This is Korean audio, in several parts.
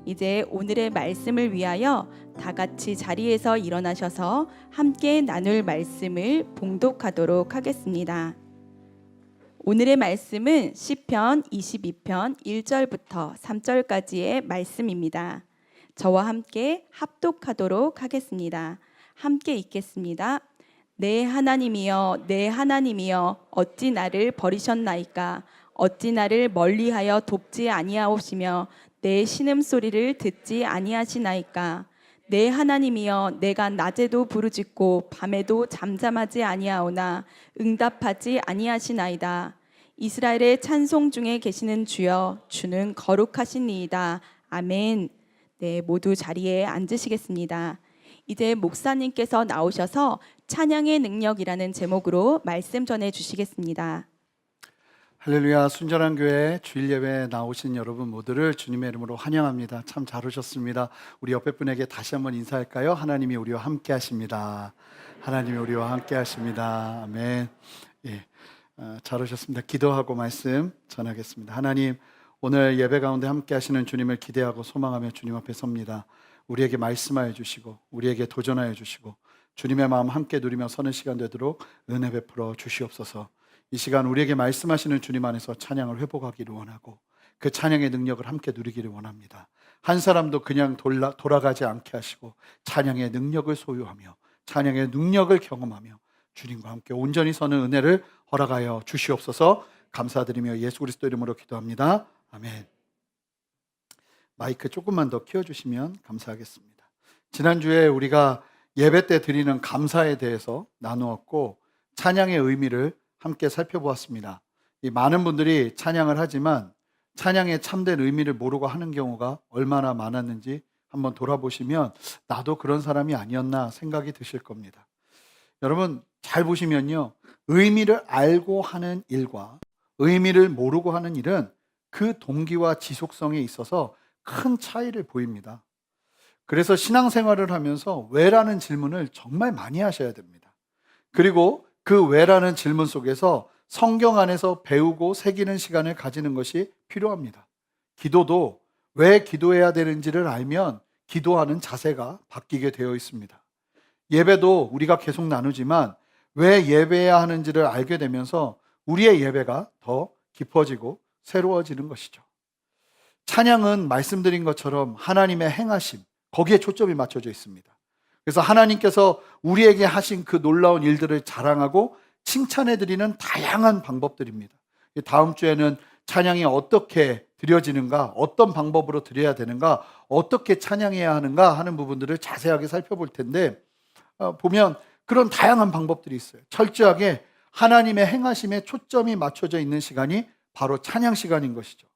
이제 오늘의 말씀을 위하여 다 같이 자리에서 일어나셔서 함께 나눌 말씀을 봉독하도록 하겠습니다. 오늘의 말씀은 시편 22편 1절부터 3절까지의 말씀입니다. 저와 함께 합독하도록 하겠습니다. 함께 읽겠습니다. 내 하나님이여, 내 하나님이여, 어찌 나를 버리셨나이까? 어찌 나를 멀리하여 돕지 아니하오시며 내 신음소리를 듣지 아니하시나이까? 내 하나님이여, 내가 낮에도 부르짖고 밤에도 잠잠하지 아니하오나 응답하지 아니하시나이다. 이스라엘의 찬송 중에 계시는 주여, 주는 거룩하시니이다. 아멘. 네, 모두 자리에 앉으시겠습니다. 이제 목사님께서 나오셔서 찬양의 능력이라는 제목으로 말씀 전해 주시겠습니다. 할렐루야. 순전한 교회 주일 예배에 나오신 여러분 모두를 주님의 이름으로 환영합니다. 참 잘 오셨습니다. 우리 옆에 분에게 다시 한번 인사할까요? 하나님이 우리와 함께 하십니다. 하나님이 우리와 함께 하십니다. 아멘. 예, 잘 오셨습니다. 기도하고 말씀 전하겠습니다. 하나님, 오늘 예배 가운데 함께 하시는 주님을 기대하고 소망하며 주님 앞에 섭니다. 우리에게 말씀하여 주시고 우리에게 도전하여 주시고 주님의 마음 함께 누리며 서는 시간 되도록 은혜 베풀어 주시옵소서. 이 시간 우리에게 말씀하시는 주님 안에서 찬양을 회복하기를 원하고 그 찬양의 능력을 함께 누리기를 원합니다. 한 사람도 그냥 돌아가지 않게 하시고 찬양의 능력을 소유하며 찬양의 능력을 경험하며 주님과 함께 온전히 서는 은혜를 허락하여 주시옵소서. 감사드리며 예수 그리스도 이름으로 기도합니다. 아멘. 마이크 조금만 더 키워주시면 감사하겠습니다. 지난주에 우리가 예배 때 드리는 감사에 대해서 나누었고 찬양의 의미를 함께 살펴보았습니다. 많은 분들이 찬양을 하지만 찬양의 참된 의미를 모르고 하는 경우가 얼마나 많았는지 한번 돌아보시면 나도 그런 사람이 아니었나 생각이 드실 겁니다. 여러분 잘 보시면요, 의미를 알고 하는 일과 의미를 모르고 하는 일은 그 동기와 지속성에 있어서 큰 차이를 보입니다. 그래서 신앙생활을 하면서 왜라는 질문을 정말 많이 하셔야 됩니다. 그리고 그 왜라는 질문 속에서 성경 안에서 배우고 새기는 시간을 가지는 것이 필요합니다. 기도도 왜 기도해야 되는지를 알면 기도하는 자세가 바뀌게 되어 있습니다. 예배도 우리가 계속 나누지만 왜 예배해야 하는지를 알게 되면서 우리의 예배가 더 깊어지고 새로워지는 것이죠. 찬양은 말씀드린 것처럼 하나님의 행하심, 거기에 초점이 맞춰져 있습니다. 그래서 하나님께서 우리에게 하신 그 놀라운 일들을 자랑하고 칭찬해드리는 다양한 방법들입니다. 다음 주에는 찬양이 어떻게 드려지는가, 어떤 방법으로 드려야 되는가, 어떻게 찬양해야 하는가 하는 부분들을 자세하게 살펴볼 텐데 보면 그런 다양한 방법들이 있어요. 철저하게 하나님의 행하심에 초점이 맞춰져 있는 시간이 바로 찬양 시간인 것이죠.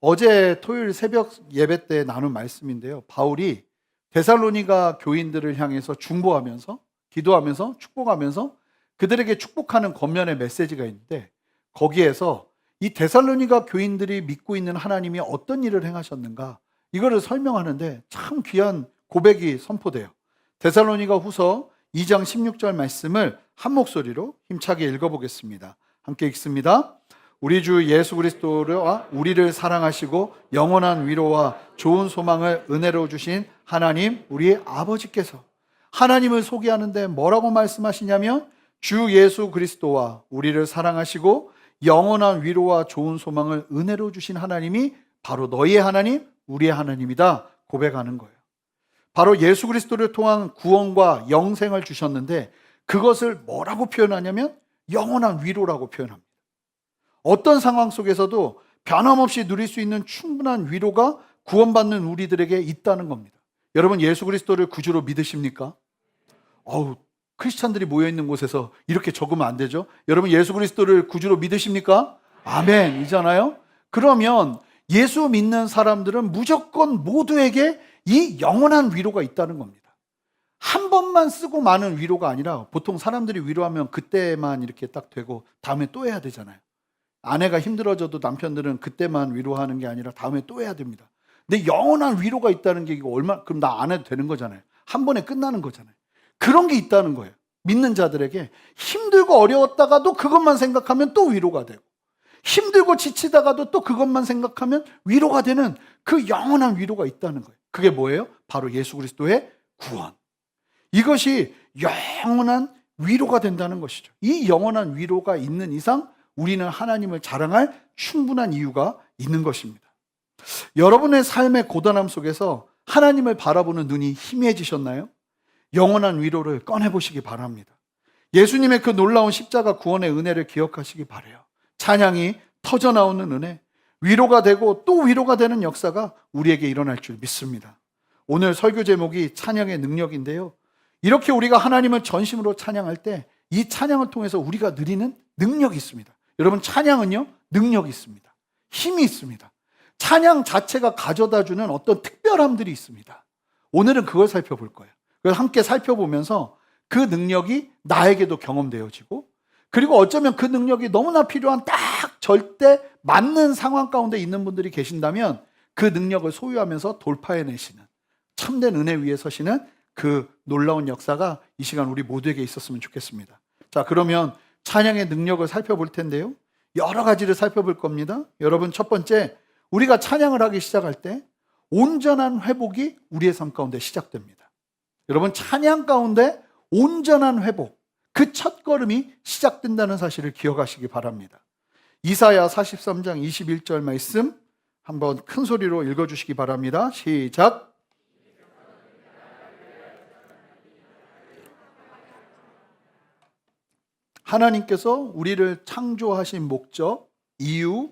어제 토요일 새벽 예배 때 나눈 말씀인데요, 바울이 데살로니가 교인들을 향해서 중보하면서 기도하면서 축복하면서 그들에게 축복하는 겉면의 메시지가 있는데 거기에서 이 데살로니가 교인들이 믿고 있는 하나님이 어떤 일을 행하셨는가 이거를 설명하는데 참 귀한 고백이 선포돼요. 데살로니가 후서 2장 16절 말씀을 한 목소리로 힘차게 읽어보겠습니다. 함께 읽습니다. 우리 주 예수 그리스도와 우리를 사랑하시고 영원한 위로와 좋은 소망을 은혜로 주신 하나님 우리 아버지께서, 하나님을 소개하는데 뭐라고 말씀하시냐면 주 예수 그리스도와 우리를 사랑하시고 영원한 위로와 좋은 소망을 은혜로 주신 하나님이 바로 너희의 하나님, 우리의 하나님이다 고백하는 거예요. 바로 예수 그리스도를 통한 구원과 영생을 주셨는데 그것을 뭐라고 표현하냐면 영원한 위로라고 표현합니다. 어떤 상황 속에서도 변함없이 누릴 수 있는 충분한 위로가 구원받는 우리들에게 있다는 겁니다. 여러분 예수 그리스도를 구주로 믿으십니까? 크리스찬들이 모여있는 곳에서 이렇게 적으면 안 되죠. 여러분 예수 그리스도를 구주로 믿으십니까? 아멘이잖아요. 그러면 예수 믿는 사람들은 무조건 모두에게 이 영원한 위로가 있다는 겁니다. 한 번만 쓰고 마는 위로가 아니라 보통 사람들이 위로하면 그때만 이렇게 딱 되고 다음에 또 해야 되잖아요. 아내가 힘들어져도 남편들은 그때만 위로하는 게 아니라 다음에 또 해야 됩니다. 근데 영원한 위로가 있다는 게 이거 그럼 나 안 해도 되는 거잖아요. 한 번에 끝나는 거잖아요. 그런 게 있다는 거예요. 믿는 자들에게 힘들고 어려웠다가도 그것만 생각하면 또 위로가 되고 힘들고 지치다가도 또 그것만 생각하면 위로가 되는 그 영원한 위로가 있다는 거예요. 그게 뭐예요? 바로 예수 그리스도의 구원. 이것이 영원한 위로가 된다는 것이죠. 이 영원한 위로가 있는 이상 우리는 하나님을 자랑할 충분한 이유가 있는 것입니다. 여러분의 삶의 고단함 속에서 하나님을 바라보는 눈이 희미해지셨나요? 영원한 위로를 꺼내보시기 바랍니다. 예수님의 그 놀라운 십자가 구원의 은혜를 기억하시기 바라요. 찬양이 터져나오는 은혜, 위로가 되고 또 위로가 되는 역사가 우리에게 일어날 줄 믿습니다. 오늘 설교 제목이 찬양의 능력인데요. 이렇게 우리가 하나님을 전심으로 찬양할 때 이 찬양을 통해서 우리가 누리는 능력이 있습니다. 여러분, 찬양은요, 능력이 있습니다. 힘이 있습니다. 찬양 자체가 가져다주는 어떤 특별함들이 있습니다. 오늘은 그걸 살펴볼 거예요. 그래서 함께 살펴보면서 그 능력이 나에게도 경험되어지고, 그리고 어쩌면 그 능력이 너무나 필요한 딱 절대 맞는 상황 가운데 있는 분들이 계신다면 그 능력을 소유하면서 돌파해내시는, 참된 은혜 위에 서시는 그 놀라운 역사가 이 시간 우리 모두에게 있었으면 좋겠습니다. 자, 그러면 찬양의 능력을 살펴볼 텐데요. 여러 가지를 살펴볼 겁니다. 여러분, 첫 번째, 우리가 찬양을 하기 시작할 때 온전한 회복이 우리의 삶 가운데 시작됩니다. 여러분, 찬양 가운데 온전한 회복, 그 첫 걸음이 시작된다는 사실을 기억하시기 바랍니다. 이사야 43장 21절 말씀 한번 큰 소리로 읽어주시기 바랍니다. 시작. 하나님께서 우리를 창조하신 목적, 이유,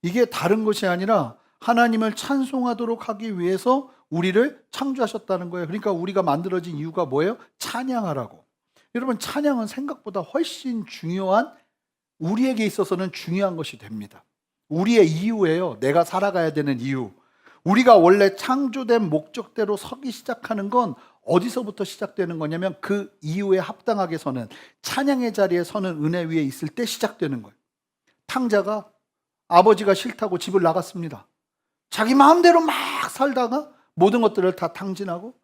이게 다른 것이 아니라 하나님을 찬송하도록 하기 위해서 우리를 창조하셨다는 거예요. 그러니까 우리가 만들어진 이유가 뭐예요? 찬양하라고. 여러분, 찬양은 생각보다 훨씬 중요한, 우리에게 있어서는 중요한 것이 됩니다. 우리의 이유예요. 내가 살아가야 되는 이유. 우리가 원래 창조된 목적대로 서기 시작하는 건 어디서부터 시작되는 거냐면 그 이유에 합당하게 서는, 찬양의 자리에 서는 은혜 위에 있을 때 시작되는 거예요. 탕자가 아버지가 싫다고 집을 나갔습니다. 자기 마음대로 막 살다가 모든 것들을 다 탕진하고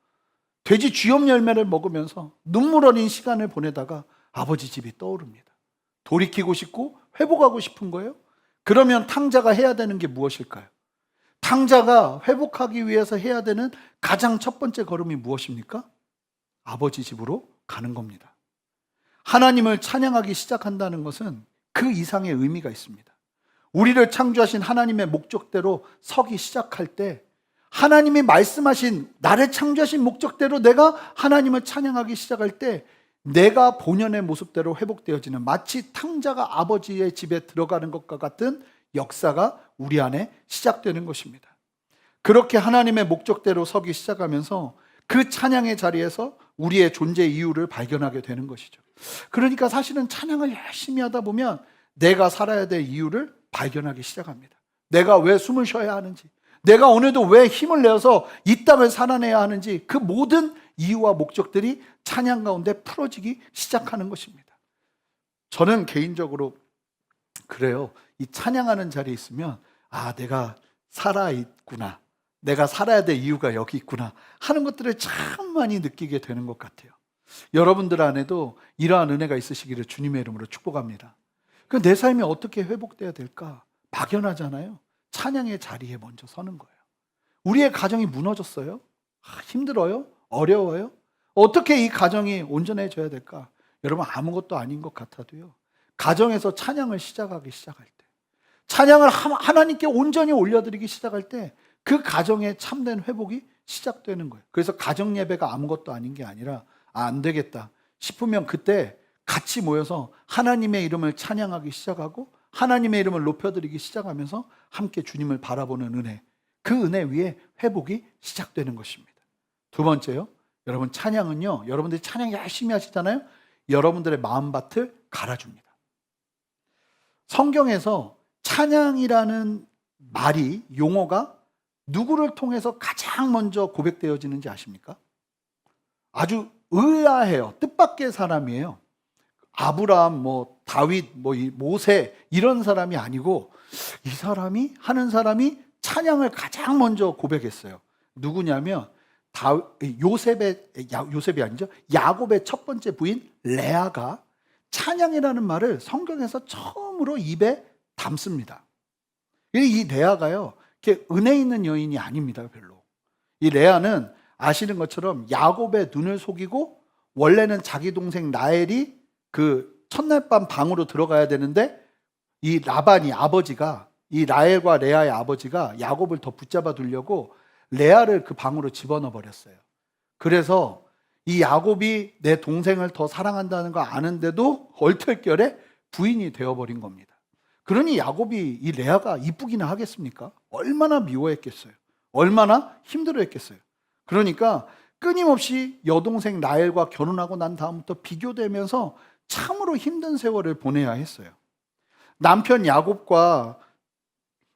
돼지 쥐염 열매를 먹으면서 눈물 어린 시간을 보내다가 아버지 집이 떠오릅니다. 돌이키고 싶고 회복하고 싶은 거예요. 그러면 탕자가 해야 되는 게 무엇일까요? 탕자가 회복하기 위해서 해야 되는 가장 첫 번째 걸음이 무엇입니까? 아버지 집으로 가는 겁니다. 하나님을 찬양하기 시작한다는 것은 그 이상의 의미가 있습니다. 우리를 창조하신 하나님의 목적대로 서기 시작할 때, 하나님이 말씀하신, 나를 창조하신 목적대로 내가 하나님을 찬양하기 시작할 때 내가 본연의 모습대로 회복되어지는, 마치 탕자가 아버지의 집에 들어가는 것과 같은 역사가 우리 안에 시작되는 것입니다. 그렇게 하나님의 목적대로 서기 시작하면서 그 찬양의 자리에서 우리의 존재 이유를 발견하게 되는 것이죠. 그러니까 사실은 찬양을 열심히 하다 보면 내가 살아야 될 이유를 발견하기 시작합니다. 내가 왜 숨을 쉬어야 하는지, 내가 오늘도 왜 힘을 내어서 이 땅을 살아내야 하는지, 그 모든 이유와 목적들이 찬양 가운데 풀어지기 시작하는 것입니다. 저는 개인적으로 그래요. 이 찬양하는 자리에 있으면 내가 살아있구나, 내가 살아야 될 이유가 여기 있구나 하는 것들을 참 많이 느끼게 되는 것 같아요. 여러분들 안에도 이러한 은혜가 있으시기를 주님의 이름으로 축복합니다. 그럼 내 삶이 어떻게 회복돼야 될까? 막연하잖아요. 찬양의 자리에 먼저 서는 거예요. 우리의 가정이 무너졌어요? 힘들어요? 어려워요? 어떻게 이 가정이 온전해져야 될까? 여러분, 아무것도 아닌 것 같아도요, 가정에서 찬양을 시작하기 시작할 때, 찬양을 하나님께 온전히 올려드리기 시작할 때 그 가정의 참된 회복이 시작되는 거예요. 그래서 가정 예배가 아무것도 아닌 게 아니라 안 되겠다 싶으면 그때 같이 모여서 하나님의 이름을 찬양하기 시작하고 하나님의 이름을 높여드리기 시작하면서 함께 주님을 바라보는 은혜, 그 은혜 위에 회복이 시작되는 것입니다. 두 번째요, 여러분, 찬양은요, 여러분들이 찬양 열심히 하시잖아요. 여러분들의 마음밭을 갈아줍니다. 성경에서 찬양이라는 말이, 용어가 누구를 통해서 가장 먼저 고백되어지는지 아십니까? 아주 의아해요. 뜻밖의 사람이에요. 아브라함, 다윗, 모세 이런 사람이 아니고 이 사람이, 하는 사람이 찬양을 가장 먼저 고백했어요. 누구냐면 요셉이 아니죠. 야곱의 첫 번째 부인 레아가 찬양이라는 말을 성경에서 처음으로 입에 닮습니다. 이 레아가요, 이렇게 은혜 있는 여인이 아닙니다, 별로. 이 레아는 아시는 것처럼 야곱의 눈을 속이고 원래는 자기 동생 라헬이 그 첫날 밤 방으로 들어가야 되는데 이 라반이 아버지가 이 라헬과 레아의 아버지가 야곱을 더 붙잡아 두려고 레아를 그 방으로 집어넣어 버렸어요. 그래서 이 야곱이 내 동생을 더 사랑한다는 거 아는데도 얼떨결에 부인이 되어버린 겁니다. 그러니 야곱이 이 레아가 이쁘기나 하겠습니까? 얼마나 미워했겠어요. 얼마나 힘들어했겠어요. 그러니까 끊임없이 여동생 라헬과 결혼하고 난 다음부터 비교되면서 참으로 힘든 세월을 보내야 했어요. 남편 야곱과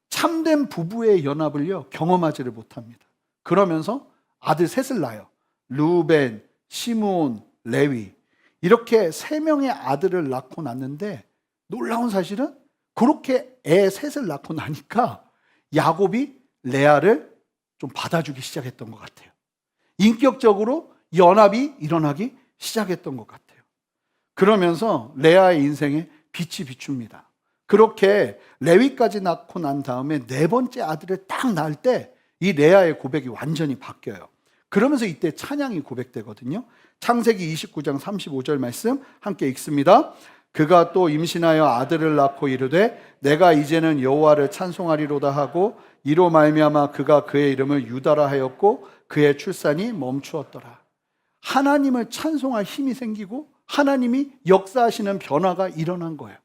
참된 부부의 연합을요 경험하지를 못합니다. 그러면서 아들 셋을 낳아요. 르우벤, 시므온, 레위, 이렇게 3명의 아들을 낳고 났는데 놀라운 사실은 그렇게 애 셋을 낳고 나니까 야곱이 레아를 좀 받아주기 시작했던 것 같아요. 인격적으로 연합이 일어나기 시작했던 것 같아요. 그러면서 레아의 인생에 빛이 비춥니다. 그렇게 레위까지 낳고 난 다음에 4번째 아들을 딱 낳을 때 이 레아의 고백이 완전히 바뀌어요. 그러면서 이때 찬양이 고백되거든요. 창세기 29장 35절 말씀 함께 읽습니다. 그가 또 임신하여 아들을 낳고 이르되 내가 이제는 여호와를 찬송하리로다 하고 이로 말미암아 그가 그의 이름을 유다라 하였고 그의 출산이 멈추었더라. 하나님을 찬송할 힘이 생기고 하나님이 역사하시는 변화가 일어난 거예요.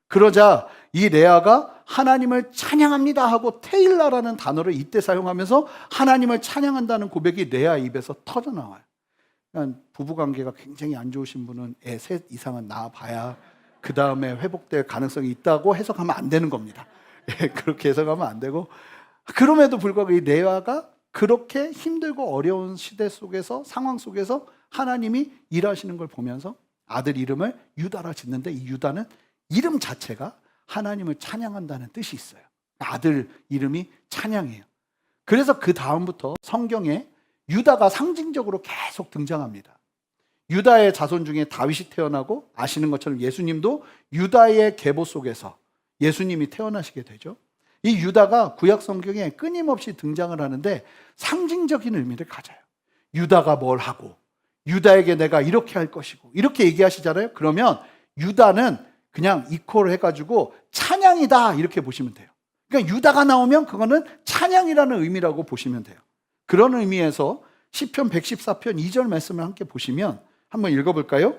그러자 이 레아가 하나님을 찬양합니다 하고 테일라라는 단어를 이때 사용하면서 하나님을 찬양한다는 고백이 레아 입에서 터져나와요. 그러니까 부부관계가 굉장히 안 좋으신 분은 애 3 이상은 낳아봐야 그 다음에 회복될 가능성이 있다고 해석하면 안 되는 겁니다. 그렇게 해석하면 안 되고, 그럼에도 불구하고 이 레아가 그렇게 힘들고 어려운 시대 속에서, 상황 속에서 하나님이 일하시는 걸 보면서 아들 이름을 유다라 짓는데, 이 유다는 이름 자체가 하나님을 찬양한다는 뜻이 있어요. 아들 이름이 찬양이에요. 그래서 그 다음부터 성경에 유다가 상징적으로 계속 등장합니다. 유다의 자손 중에 다윗이 태어나고, 아시는 것처럼 예수님도 유다의 계보 속에서 예수님이 태어나시게 되죠. 이 유다가 구약 성경에 끊임없이 등장을 하는데 상징적인 의미를 가져요. 유다가 뭘 하고, 유다에게 내가 이렇게 할 것이고, 이렇게 얘기하시잖아요. 그러면 유다는 그냥 이퀄 해가지고 찬양이다 이렇게 보시면 돼요. 그러니까 유다가 나오면 그거는 찬양이라는 의미라고 보시면 돼요. 그런 의미에서 시편 114편 2절 말씀을 함께 보시면 한번 읽어볼까요?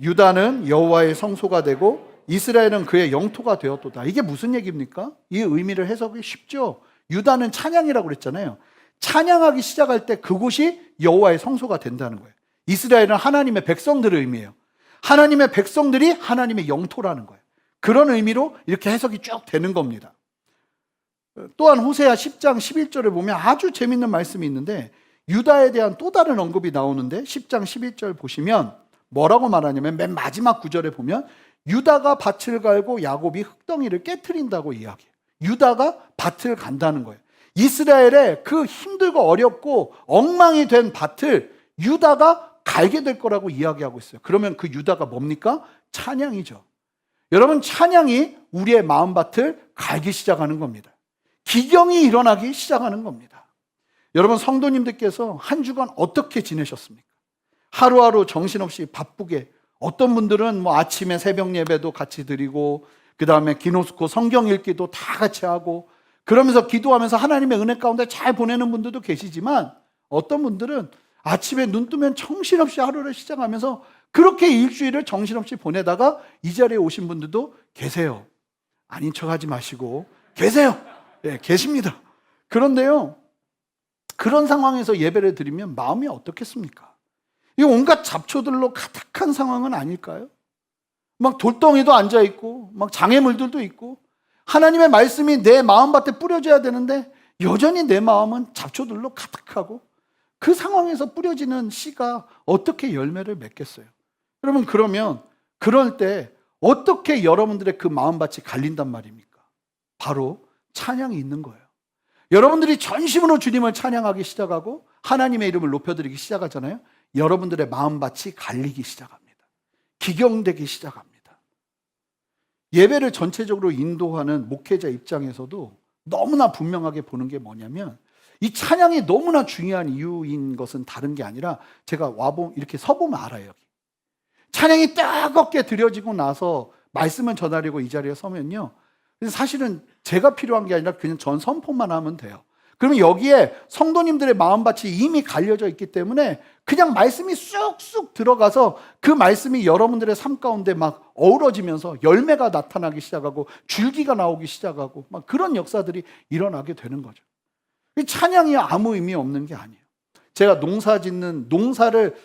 유다는 여호와의 성소가 되고 이스라엘은 그의 영토가 되었도다. 이게 무슨 얘기입니까? 이 의미를 해석이 쉽죠. 유다는 찬양이라고 그랬잖아요. 찬양하기 시작할 때 그곳이 여호와의 성소가 된다는 거예요. 이스라엘은 하나님의 백성들을 의미해요. 하나님의 백성들이 하나님의 영토라는 거예요. 그런 의미로 이렇게 해석이 쭉 되는 겁니다. 또한 호세아 10장 11절을 보면 아주 재밌는 말씀이 있는데, 유다에 대한 또 다른 언급이 나오는데 10장 11절 보시면 뭐라고 말하냐면, 맨 마지막 구절에 보면 유다가 밭을 갈고 야곱이 흙덩이를 깨트린다고 이야기해요. 유다가 밭을 간다는 거예요. 이스라엘의 그 힘들고 어렵고 엉망이 된 밭을 유다가 갈게 될 거라고 이야기하고 있어요. 그러면 그 유다가 뭡니까? 찬양이죠. 여러분, 찬양이 우리의 마음밭을 갈기 시작하는 겁니다. 기경이 일어나기 시작하는 겁니다. 여러분, 성도님들께서 한 주간 어떻게 지내셨습니까? 하루하루 정신없이 바쁘게, 어떤 분들은 뭐 아침에 새벽 예배도 같이 드리고, 그 다음에 기노스코 성경 읽기도 다 같이 하고, 그러면서 기도하면서 하나님의 은혜 가운데 잘 보내는 분들도 계시지만, 어떤 분들은 아침에 눈 뜨면 정신없이 하루를 시작하면서 그렇게 일주일을 정신없이 보내다가 이 자리에 오신 분들도 계세요. 아닌 척 하지 마시고 계세요. 네, 계십니다. 그런데요, 그런 상황에서 예배를 드리면 마음이 어떻겠습니까? 이 온갖 잡초들로 가득한 상황은 아닐까요? 막 돌덩이도 앉아있고 막 장애물들도 있고, 하나님의 말씀이 내 마음밭에 뿌려져야 되는데 여전히 내 마음은 잡초들로 가득하고, 그 상황에서 뿌려지는 씨가 어떻게 열매를 맺겠어요? 여러분, 그러면 그럴 때 어떻게 여러분들의 그 마음밭이 갈린단 말입니까? 바로 찬양이 있는 거예요. 여러분들이 전심으로 주님을 찬양하기 시작하고 하나님의 이름을 높여드리기 시작하잖아요. 여러분들의 마음밭이 갈리기 시작합니다. 기경되기 시작합니다. 예배를 전체적으로 인도하는 목회자 입장에서도 너무나 분명하게 보는 게 뭐냐면 이 찬양이 너무나 중요한 이유인 것은 다른 게 아니라 제가 이렇게 서보면 알아요. 여기. 찬양이 뜨겁게 드려지고 나서 말씀을 전하려고 이 자리에 서면요. 사실은 제가 필요한 게 아니라 그냥 전 선포만 하면 돼요. 그러면 여기에 성도님들의 마음밭이 이미 갈려져 있기 때문에 그냥 말씀이 쑥쑥 들어가서 그 말씀이 여러분들의 삶 가운데 막 어우러지면서 열매가 나타나기 시작하고 줄기가 나오기 시작하고 막 그런 역사들이 일어나게 되는 거죠. 찬양이 아무 의미 없는 게 아니에요. 제가 농사를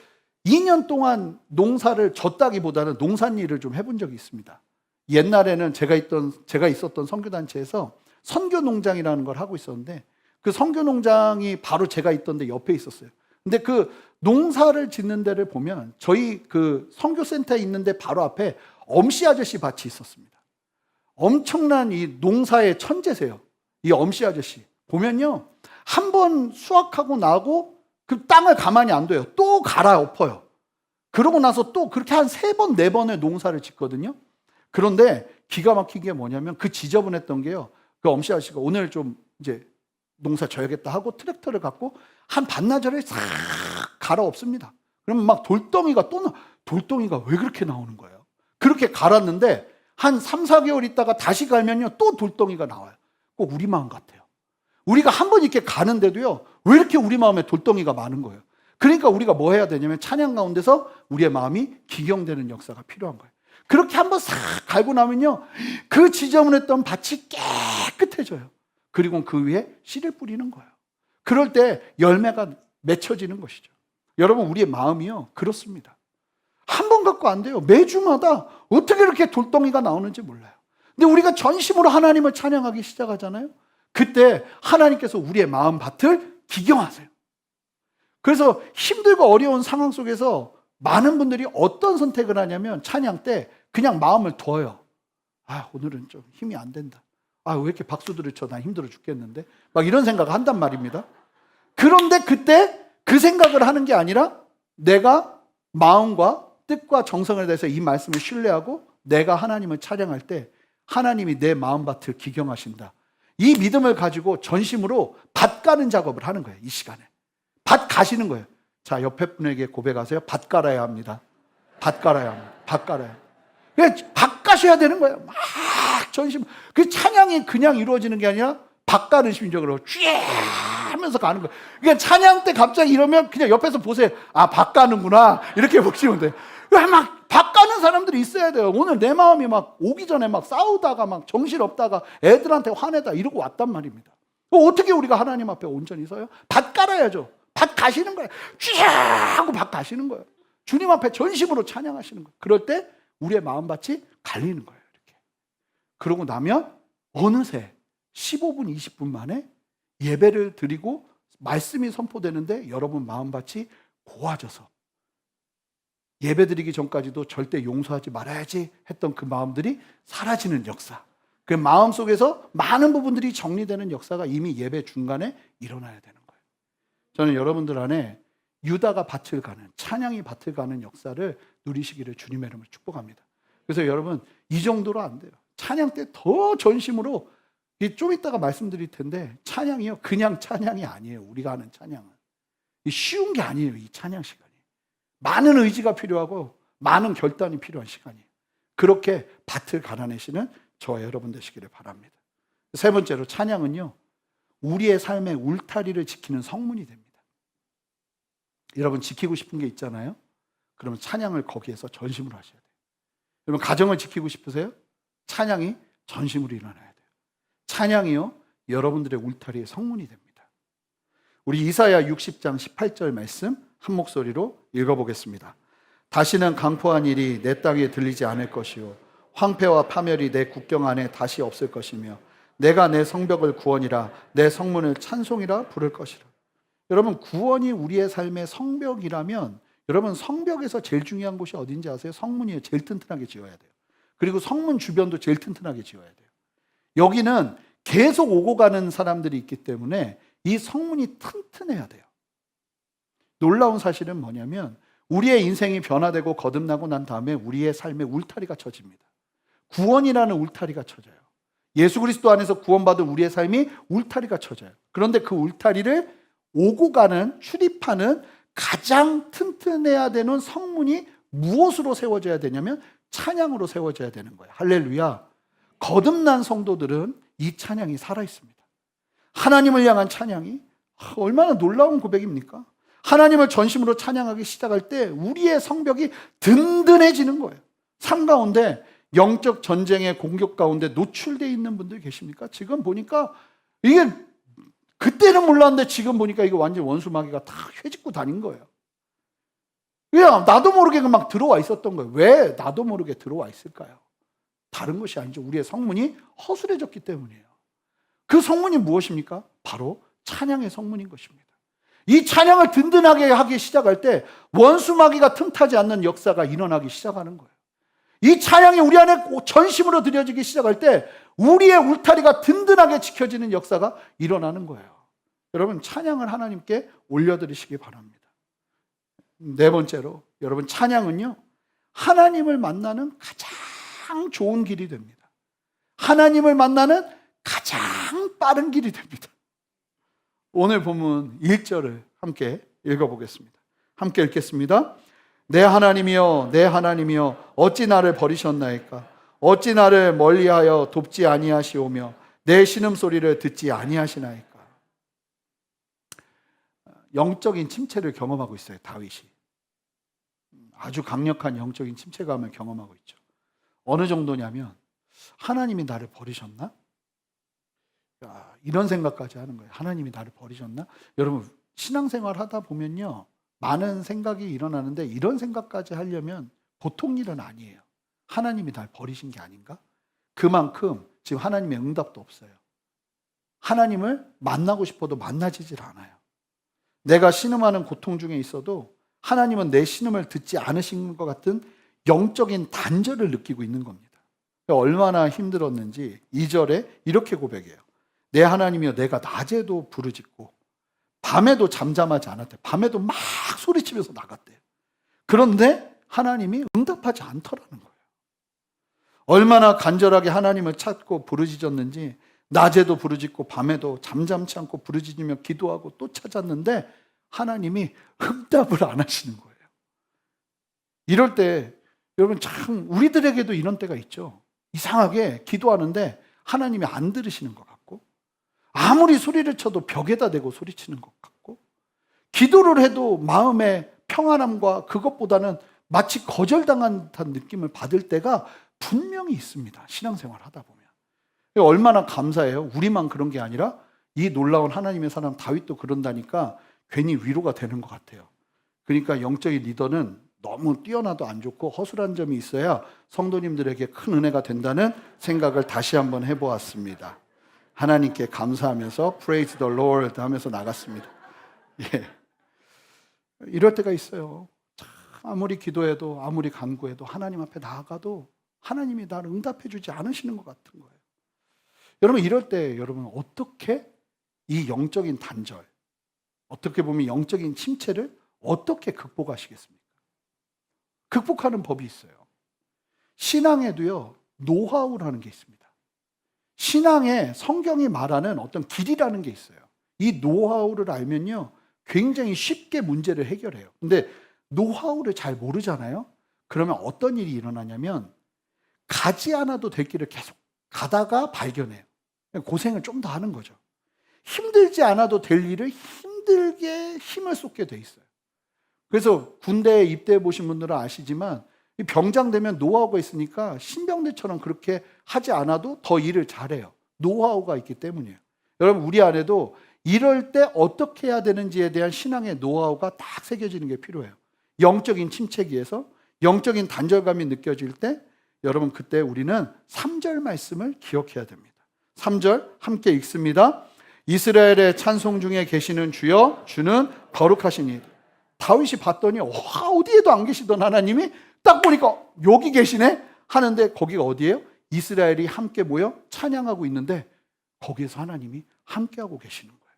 2년 동안 농사를 졌다기보다는 농산일을 좀 해본 적이 있습니다. 옛날에는 제가 있었던 선교단체에서 선교농장이라는 걸 하고 있었는데 그 선교농장이 바로 제가 있던 데 옆에 있었어요. 근데 그 농사를 짓는 데를 보면 저희 그 선교센터에 있는데 바로 앞에 엄씨 아저씨 밭이 있었습니다. 엄청난 이 농사의 천재세요. 이 엄씨 아저씨. 보면요. 한 번 수확하고 나고 그 땅을 가만히 안 둬요. 또 갈아엎어요. 그러고 나서 또 그렇게 한 3번, 4번의 농사를 짓거든요. 그런데 기가 막힌 게 뭐냐면 그 지저분했던 게요. 그 엄씨 아저씨가 오늘 좀 이제 농사 져야겠다 하고 트랙터를 갖고 한 반나절을 싹 갈아엎습니다. 그러면 막 돌덩이가 왜 그렇게 나오는 거예요? 그렇게 갈았는데 한 3, 4개월 있다가 다시 갈면요. 또 돌덩이가 나와요. 꼭 우리 마음 같아요. 우리가 한 번 이렇게 가는데도요. 왜 이렇게 우리 마음에 돌덩이가 많은 거예요? 그러니까 우리가 뭐 해야 되냐면 찬양 가운데서 우리의 마음이 기경되는 역사가 필요한 거예요. 그렇게 한번 싹 갈고 나면요. 그 지저분했던 밭이 깨끗해져요. 그리고 그 위에 씨를 뿌리는 거예요. 그럴 때 열매가 맺혀지는 것이죠. 여러분 우리의 마음이요. 그렇습니다. 한 번 갖고 안 돼요. 매주마다 어떻게 이렇게 돌덩이가 나오는지 몰라요. 근데 우리가 전심으로 하나님을 찬양하기 시작하잖아요. 그때 하나님께서 우리의 마음밭을 기경하세요. 그래서 힘들고 어려운 상황 속에서 많은 분들이 어떤 선택을 하냐면 찬양 때 그냥 마음을 둬요. 오늘은 좀 힘이 안 된다. 왜 이렇게 박수들을 쳐? 난 힘들어 죽겠는데. 막 이런 생각을 한단 말입니다. 그런데 그때 그 생각을 하는 게 아니라 내가 마음과 뜻과 정성을 다해서 이 말씀을 신뢰하고 내가 하나님을 찬양할 때 하나님이 내 마음밭을 기경하신다. 이 믿음을 가지고 전심으로 밭 가는 작업을 하는 거예요. 이 시간에. 밭 가시는 거예요. 자, 옆에 분에게 고백하세요. 밭 깔아야 합니다. 밭 깔아야 합니다. 밭 깔아야. 밭 가셔야 되는 거예요. 막 전심. 그 찬양이 그냥 이루어지는 게 아니라 밭 가는 심정으로 쥐 하면서 가는 거예요. 그러니까 찬양 때 갑자기 이러면 그냥 옆에서 보세요. 밭 가는구나. 이렇게 보시면 돼요. 막 밭 가는 사람들이 있어야 돼요. 오늘 내 마음이 막 오기 전에 막 싸우다가 막 정신없다가 애들한테 화내다 이러고 왔단 말입니다. 어떻게 우리가 하나님 앞에 온전히 서요? 밭 깔아야죠. 밭 가시는 거예요. 쥐 하고 밭 가시는 거예요. 주님 앞에 전심으로 찬양하시는 거예요. 그럴 때 우리의 마음밭이 갈리는 거예요. 이렇게. 그러고 나면 어느새 15분, 20분 만에 예배를 드리고 말씀이 선포되는데 여러분 마음밭이 고와져서 예배 드리기 전까지도 절대 용서하지 말아야지 했던 그 마음들이 사라지는 역사. 그 마음 속에서 많은 부분들이 정리되는 역사가 이미 예배 중간에 일어나야 되는 거예요. 저는 여러분들 안에 유다가 밭을 가는, 찬양이 밭을 가는 역사를 누리시기를 주님의 이름으로 축복합니다. 그래서 여러분 이 정도로 안 돼요. 찬양 때 더 전심으로, 좀 이따가 말씀드릴 텐데 찬양이요 그냥 찬양이 아니에요. 우리가 하는 찬양은 쉬운 게 아니에요. 이 찬양 시간이 많은 의지가 필요하고 많은 결단이 필요한 시간이에요. 그렇게 밭을 갈아내시는 저와 여러분 되시기를 바랍니다. 세 번째로 찬양은요 우리의 삶의 울타리를 지키는 성문이 됩니다. 여러분 지키고 싶은 게 있잖아요. 그러면 찬양을 거기에서 전심으로 하셔야 돼요. 여러분 가정을 지키고 싶으세요? 찬양이 전심으로 일어나야 돼요. 찬양이요 여러분들의 울타리의 성문이 됩니다. 우리 이사야 60장 18절 말씀 한 목소리로 읽어보겠습니다. 다시는 강포한 일이 내 땅에 들리지 않을 것이요 황폐와 파멸이 내 국경 안에 다시 없을 것이며 내가 내 성벽을 구원이라 내 성문을 찬송이라 부를 것이라. 여러분 구원이 우리의 삶의 성벽이라면 여러분 성벽에서 제일 중요한 곳이 어딘지 아세요? 성문이에요. 제일 튼튼하게 지어야 돼요. 그리고 성문 주변도 제일 튼튼하게 지어야 돼요. 여기는 계속 오고 가는 사람들이 있기 때문에 이 성문이 튼튼해야 돼요. 놀라운 사실은 뭐냐면 우리의 인생이 변화되고 거듭나고 난 다음에 우리의 삶의 울타리가 쳐집니다. 구원이라는 울타리가 쳐져요. 예수 그리스도 안에서 구원받은 우리의 삶이 울타리가 쳐져요. 그런데 그 울타리를 오고 가는, 출입하는 가장 튼튼해야 되는 성문이 무엇으로 세워져야 되냐면 찬양으로 세워져야 되는 거예요. 할렐루야. 거듭난 성도들은 이 찬양이 살아있습니다. 하나님을 향한 찬양이 얼마나 놀라운 고백입니까? 하나님을 전심으로 찬양하기 시작할 때 우리의 성벽이 든든해지는 거예요. 삶 가운데 영적 전쟁의 공격 가운데 노출되어 있는 분들 계십니까? 지금 보니까 이게 그때는 몰랐는데 지금 보니까 이거 완전 원수 마귀가 다 회짓고 다닌 거예요. 왜? 나도 모르게 막 들어와 있었던 거예요. 왜 나도 모르게 들어와 있을까요? 다른 것이 아니죠. 우리의 성문이 허술해졌기 때문이에요. 그 성문이 무엇입니까? 바로 찬양의 성문인 것입니다. 이 찬양을 든든하게 하기 시작할 때 원수 마귀가 틈타지 않는 역사가 일어나기 시작하는 거예요. 이 찬양이 우리 안에 전심으로 드려지기 시작할 때 우리의 울타리가 든든하게 지켜지는 역사가 일어나는 거예요. 여러분, 찬양을 하나님께 올려드리시기 바랍니다. 네 번째로, 여러분, 찬양은요, 하나님을 만나는 가장 좋은 길이 됩니다. 하나님을 만나는 가장 빠른 길이 됩니다. 오늘 본문 1절을 함께 읽어보겠습니다. 함께 읽겠습니다. 내 하나님이여, 내 하나님이여, 어찌 나를 버리셨나이까? 어찌 나를 멀리하여 돕지 아니하시오며 내 신음소리를 듣지 아니하시나이까? 영적인 침체를 경험하고 있어요, 다윗이. 아주 강력한 영적인 침체감을 경험하고 있죠. 어느 정도냐면 하나님이 나를 버리셨나? 이런 생각까지 하는 거예요. 하나님이 나를 버리셨나? 여러분, 신앙생활 하다 보면요, 많은 생각이 일어나는데 이런 생각까지 하려면 보통 일은 아니에요. 하나님이 날 버리신 게 아닌가? 그만큼 지금 하나님의 응답도 없어요. 하나님을 만나고 싶어도 만나지질 않아요. 내가 신음하는 고통 중에 있어도 하나님은 내 신음을 듣지 않으신 것 같은 영적인 단절을 느끼고 있는 겁니다. 얼마나 힘들었는지 2절에 이렇게 고백해요. 내 하나님이여, 내가 낮에도 부르짖고 밤에도 잠잠하지 않았대. 밤에도 막 소리치면서 나갔대요. 그런데 하나님이 응답하지 않더라는 거예요. 얼마나 간절하게 하나님을 찾고 부르짖었는지 낮에도 부르짖고 밤에도 잠잠치 않고 부르짖으며 기도하고 또 찾았는데 하나님이 응답을 안 하시는 거예요. 이럴 때 여러분, 참 우리들에게도 이런 때가 있죠. 이상하게 기도하는데 하나님이 안 들으시는 것 같고, 아무리 소리를 쳐도 벽에다 대고 소리치는 것 같고, 기도를 해도 마음의 평안함과 그것보다는 마치 거절당한 듯한 느낌을 받을 때가 분명히 있습니다. 신앙생활 하다 보면. 얼마나 감사해요. 우리만 그런 게 아니라 이 놀라운 하나님의 사람 다윗도 그런다니까 괜히 위로가 되는 것 같아요. 그러니까 영적인 리더는 너무 뛰어나도 안 좋고 허술한 점이 있어야 성도님들에게 큰 은혜가 된다는 생각을 다시 한번 해보았습니다. 하나님께 감사하면서 Praise the Lord 하면서 나갔습니다. 예. 이럴 때가 있어요. 참 아무리 기도해도 아무리 간구해도 하나님 앞에 나아가도 하나님이 나를 응답해 주지 않으시는 것 같은 거예요. 여러분, 이럴 때 여러분 어떻게 이 영적인 단절, 어떻게 보면 영적인 침체를 어떻게 극복하시겠습니까? 극복하는 법이 있어요. 신앙에도요, 노하우라는 게 있습니다. 신앙에 성경이 말하는 어떤 길이라는 게 있어요. 이 노하우를 알면요, 굉장히 쉽게 문제를 해결해요. 근데 노하우를 잘 모르잖아요? 그러면 어떤 일이 일어나냐면 가지 않아도 될 길을 계속 가다가 발견해요. 고생을 좀 더 하는 거죠. 힘들지 않아도 될 일을 힘들게 힘을 쏟게 돼 있어요. 그래서 군대에 입대해 보신 분들은 아시지만 병장 되면 노하우가 있으니까 신병대처럼 그렇게 하지 않아도 더 일을 잘해요. 노하우가 있기 때문이에요. 여러분, 우리 안에도 이럴 때 어떻게 해야 되는지에 대한 신앙의 노하우가 딱 새겨지는 게 필요해요. 영적인 침체기에서 영적인 단절감이 느껴질 때 여러분, 그때 우리는 3절 말씀을 기억해야 됩니다. 3절 함께 읽습니다. 이스라엘의 찬송 중에 계시는 주여, 주는 거룩하시니. 다윗이 봤더니 어디에도 안 계시던 하나님이 딱 보니까 여기 계시네 하는데 거기가 어디예요? 이스라엘이 함께 모여 찬양하고 있는데 거기에서 하나님이 함께하고 계시는 거예요.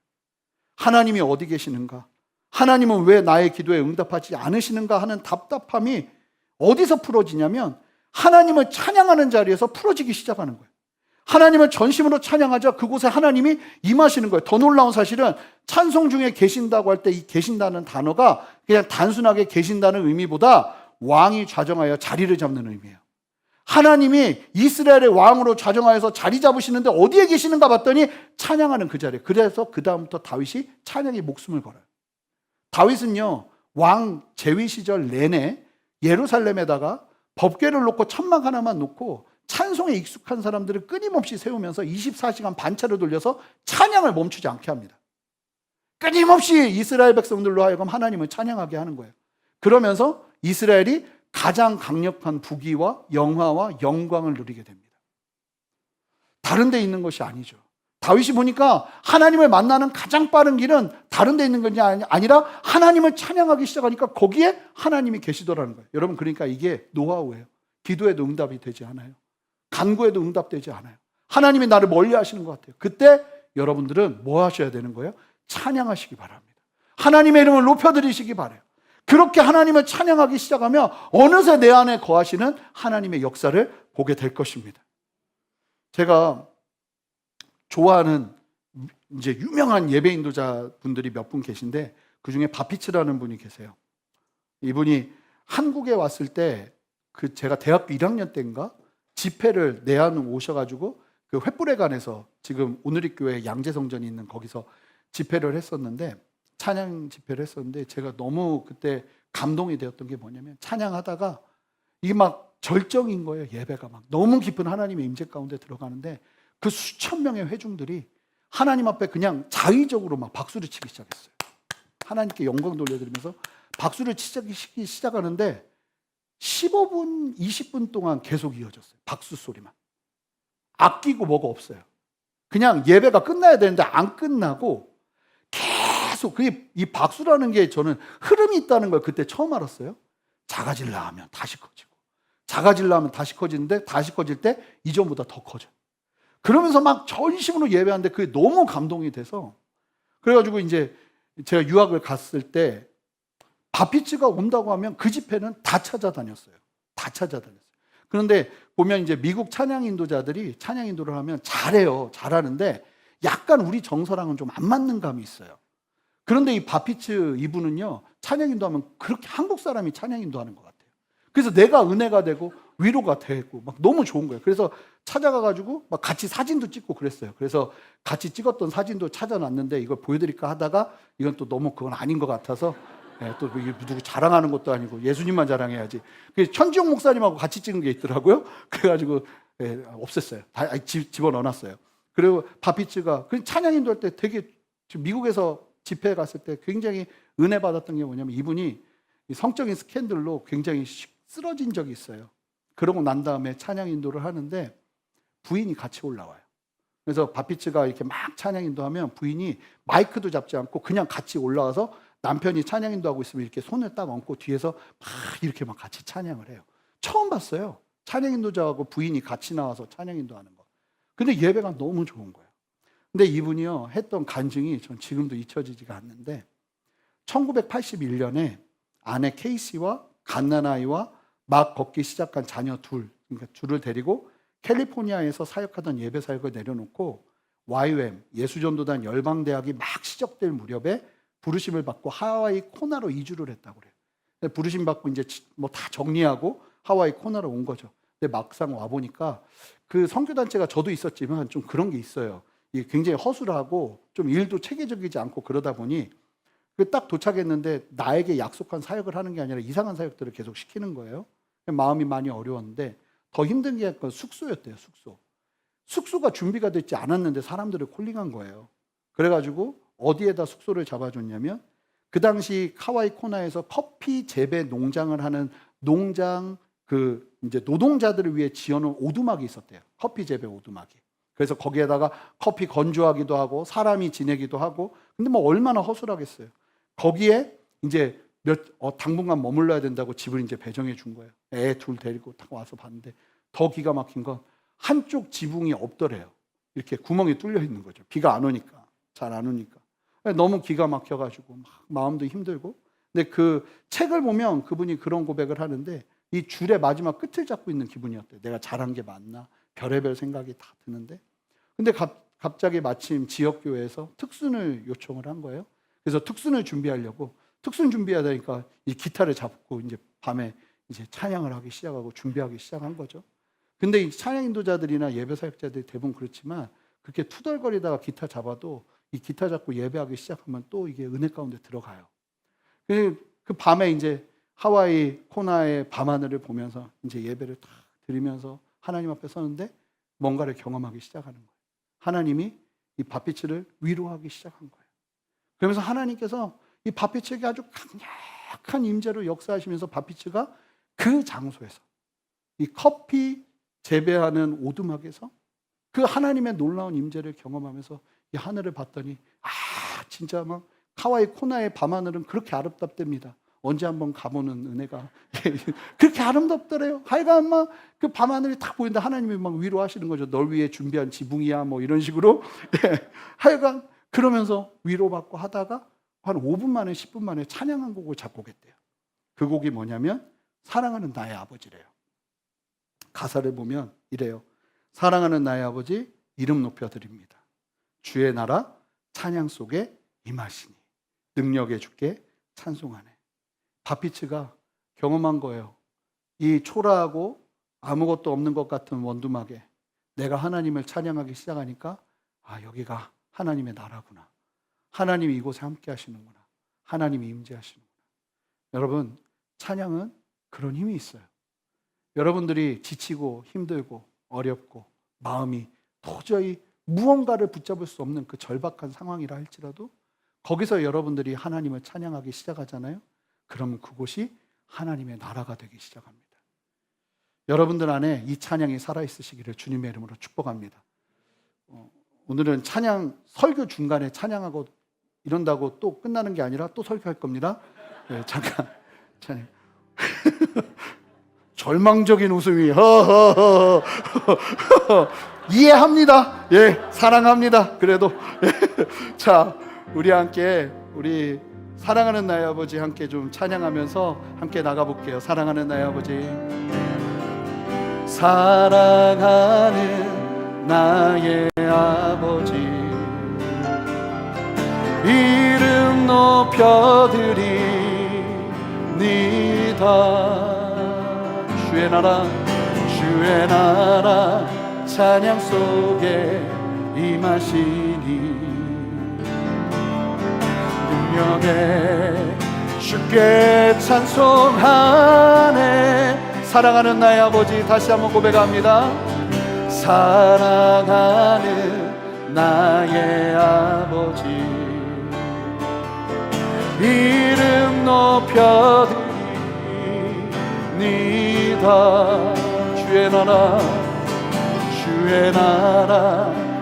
하나님이 어디 계시는가? 하나님은 왜 나의 기도에 응답하지 않으시는가 하는 답답함이 어디서 풀어지냐면 하나님을 찬양하는 자리에서 풀어지기 시작하는 거예요. 하나님을 전심으로 찬양하자 그곳에 하나님이 임하시는 거예요. 더 놀라운 사실은 찬송 중에 계신다고 할 때 이 계신다는 단어가 그냥 단순하게 계신다는 의미보다 왕이 좌정하여 자리를 잡는 의미예요. 하나님이 이스라엘의 왕으로 좌정하여서 자리 잡으시는데 어디에 계시는가 봤더니 찬양하는 그 자리에. 그래서 그 다음부터 다윗이 찬양에 목숨을 걸어요. 다윗은요, 왕 재위 시절 내내 예루살렘에다가 법궤를 놓고 천막 하나만 놓고 찬송에 익숙한 사람들을 끊임없이 세우면서 24시간 반차를 돌려서 찬양을 멈추지 않게 합니다. 끊임없이 이스라엘 백성들로 하여금 하나님을 찬양하게 하는 거예요. 그러면서 이스라엘이 가장 강력한 부귀와 영화와 영광을 누리게 됩니다. 다른 데 있는 것이 아니죠. 다윗이 보니까 하나님을 만나는 가장 빠른 길은 다른 데 있는 것이 아니라 하나님을 찬양하기 시작하니까 거기에 하나님이 계시더라는 거예요. 여러분, 그러니까 이게 노하우예요. 기도에도 응답이 되지 않아요. 간구에도 응답되지 않아요. 하나님이 나를 멀리 하시는 것 같아요. 그때 여러분들은 뭐 하셔야 되는 거예요? 찬양하시기 바랍니다. 하나님의 이름을 높여드리시기 바라요. 그렇게 하나님을 찬양하기 시작하면 어느새 내 안에 거하시는 하나님의 역사를 보게 될 것입니다. 제가 좋아하는 이제 유명한 예배 인도자 분들이 몇 분 계신데 그 중에 바피츠라는 분이 계세요. 이분이 한국에 왔을 때 그 제가 대학교 1학년 때인가 집회를 내한 오셔가지고 그 횃불회관에서 지금 오늘리 교회 양재성전이 있는 거기서 집회를 했었는데 찬양 집회를 했었는데 제가 너무 그때 감동이 되었던 게 뭐냐면 찬양하다가 이게 막 절정인 거예요. 예배가 막 너무 깊은 하나님의 임재 가운데 들어가는데 그 수천 명의 회중들이 하나님 앞에 그냥 자의적으로 막 박수를 치기 시작했어요. 하나님께 영광 돌려드리면서 박수를 치기 시작하는데 15분, 20분 동안 계속 이어졌어요. 박수 소리만. 아끼고 뭐가 없어요. 그냥 예배가 끝나야 되는데 안 끝나고 계속 이 박수라는 게 저는 흐름이 있다는 걸 그때 처음 알았어요. 작아질라 하면 다시 커지고 작아질라 하면 다시 커지는데 다시 커질 때 이전보다 더 커져요. 그러면서 막 전심으로 예배하는데 그게 너무 감동이 돼서 그래가지고 이제 제가 유학을 갔을 때 바피츠가 온다고 하면 그 집회는 다 찾아다녔어요. 다 찾아다녔어요. 그런데 보면 이제 미국 찬양 인도자들이 찬양 인도를 하면 잘해요. 잘하는데 약간 우리 정서랑은 좀 안 맞는 감이 있어요. 그런데 이 바피츠 이분은요, 찬양 인도하면 그렇게 한국 사람이 찬양 인도하는 것 같아요. 그래서 내가 은혜가 되고 위로가 되고 막 너무 좋은 거예요. 그래서 찾아가가지고 막 같이 사진도 찍고 그랬어요. 그래서 같이 찍었던 사진도 찾아놨는데 이걸 보여드릴까 하다가 이건 또 너무 그건 아닌 것 같아서 또 누구 자랑하는 것도 아니고 예수님만 자랑해야지. 그래서 천지용 목사님하고 같이 찍은 게 있더라고요. 그래가지고 없앴어요. 다 집어넣어놨어요. 그리고 바피츠가 찬양 인도할 때 되게 미국에서 집회에 갔을 때 굉장히 은혜 받았던 게 뭐냐면 이분이 성적인 스캔들로 굉장히 쓰러진 적이 있어요. 그러고 난 다음에 찬양 인도를 하는데 부인이 같이 올라와요. 그래서 바피츠가 이렇게 막 찬양 인도하면 부인이 마이크도 잡지 않고 그냥 같이 올라와서 남편이 찬양 인도하고 있으면 이렇게 손을 딱 얹고 뒤에서 막 이렇게 막 같이 찬양을 해요. 처음 봤어요. 찬양 인도자하고 부인이 같이 나와서 찬양 인도하는 거. 근데 예배가 너무 좋은 거예요. 근데 이분이요 했던 간증이 전 지금도 잊혀지지가 않는데 1981년에 아내 케이시와 갓난아이와 막 걷기 시작한 자녀 둘을 데리고 캘리포니아에서 사역하던 예배 사역을 내려놓고 YWAM 예수전도단 열방대학이 막 시작될 무렵에 부르심을 받고 하와이 코나로 이주를 했다고 그래요. 부르심 받고 이제 뭐 다 정리하고 하와이 코나로 온 거죠. 근데 막상 와 보니까 그 선교단체가 저도 있었지만 좀 그런 게 있어요. 이게 굉장히 허술하고 좀 일도 체계적이지 않고 그러다 보니 그 딱 도착했는데 나에게 약속한 사역을 하는 게 아니라 이상한 사역들을 계속 시키는 거예요. 마음이 많이 어려웠는데 더 힘든 게 숙소였대요. 숙소가 준비가 되지 않았는데 사람들을 콜링한 거예요. 그래가지고 어디에다 숙소를 잡아줬냐면 그 당시 하와이 코나에서 커피 재배 농장을 하는 농장 그 이제 노동자들을 위해 지어놓은 오두막이 있었대요. 커피 재배 오두막이. 그래서 거기에다가 커피 건조하기도 하고 사람이 지내기도 하고 근데 뭐 얼마나 허술하겠어요. 거기에 이제 당분간 머물러야 된다고 집을 이제 배정해 준 거예요. 애 둘 데리고 딱 와서 봤는데 더 기가 막힌 건 한쪽 지붕이 없더래요. 이렇게 구멍이 뚫려 있는 거죠. 비가 안 오니까. 잘 안 오니까. 너무 기가 막혀가지고 막 마음도 힘들고. 근데 그 책을 보면 그분이 그런 고백을 하는데 이 줄의 마지막 끝을 잡고 있는 기분이었대요. 내가 잘한 게 맞나? 별의별 생각이 다 드는데, 근데 갑자기 마침 지역교회에서 특순을 요청을 한 거예요. 그래서 특순을 준비하려고, 특순 준비하다니까 이 기타를 잡고 이제 밤에 이제 찬양을 하기 시작하고 준비하기 시작한 거죠. 근데 이 찬양 인도자들이나 예배 사역자들이 대부분 그렇지만, 그렇게 투덜거리다가 기타 잡아도 이 기타 잡고 예배하기 시작하면 또 이게 은혜 가운데 들어가요. 그 밤에 이제 하와이 코나의 밤하늘을 보면서 이제 예배를 딱 드리면서 하나님 앞에 서는데 뭔가를 경험하기 시작하는 거예요. 하나님이 이 밭빛을 위로하기 시작한 거예요. 그러면서 하나님께서 이 밭빛에게 아주 강력한 임재로 역사하시면서 밭빛가 그 장소에서, 이 커피 재배하는 오두막에서 그 하나님의 놀라운 임재를 경험하면서 이 하늘을 봤더니, 진짜 막 하와이 코나의 밤하늘은 그렇게 아름답답니다. 언제 한번 가보는 은혜가 그렇게 아름답더래요. 하여간 막 그 밤하늘이 딱 보이는데 하나님이 막 위로하시는 거죠. 널 위해 준비한 지붕이야, 뭐 이런 식으로. 하여간 그러면서 위로받고 하다가 한 5분 만에 10분 만에 찬양 한 곡을 작곡했대요. 그 곡이 뭐냐면 사랑하는 나의 아버지래요. 가사를 보면 이래요. 사랑하는 나의 아버지, 이름 높여드립니다. 주의 나라 찬양 속에 임하시니 능력의 주께 찬송하네. 밭빛가 경험한 거예요. 이 초라하고 아무것도 없는 것 같은 원두막에 내가 하나님을 찬양하기 시작하니까, 여기가 하나님의 나라구나. 하나님이 이곳에 함께 하시는구나. 하나님이 임재하시는구나. 여러분, 찬양은 그런 힘이 있어요. 여러분들이 지치고 힘들고 어렵고 마음이 도저히 무언가를 붙잡을 수 없는 그 절박한 상황이라 할지라도 거기서 여러분들이 하나님을 찬양하기 시작하잖아요. 그러면 그곳이 하나님의 나라가 되기 시작합니다. 여러분들 안에 이 찬양이 살아있으시기를 주님의 이름으로 축복합니다. 오늘은 찬양, 설교 중간에 찬양하고 이런다고 또 끝나는 게 아니라 또 설교할 겁니다. 네, 잠깐 찬양. 절망적인 웃음이 이해합니다. 예, 사랑합니다. 그래도 자, 우리 함께 우리 사랑하는 나의 아버지 함께 좀 찬양하면서 함께 나가볼게요. 사랑하는 나의 아버지, 사랑하는 나의 아버지, 이름 높여드립니다. 주의 나라 찬양 속에 임하시니 능력에 주께 찬송하네. 사랑하는 나의 아버지, 다시 한번 고백합니다. 사랑하는 나의 아버지, 이름 높여드립니다. 주의 나라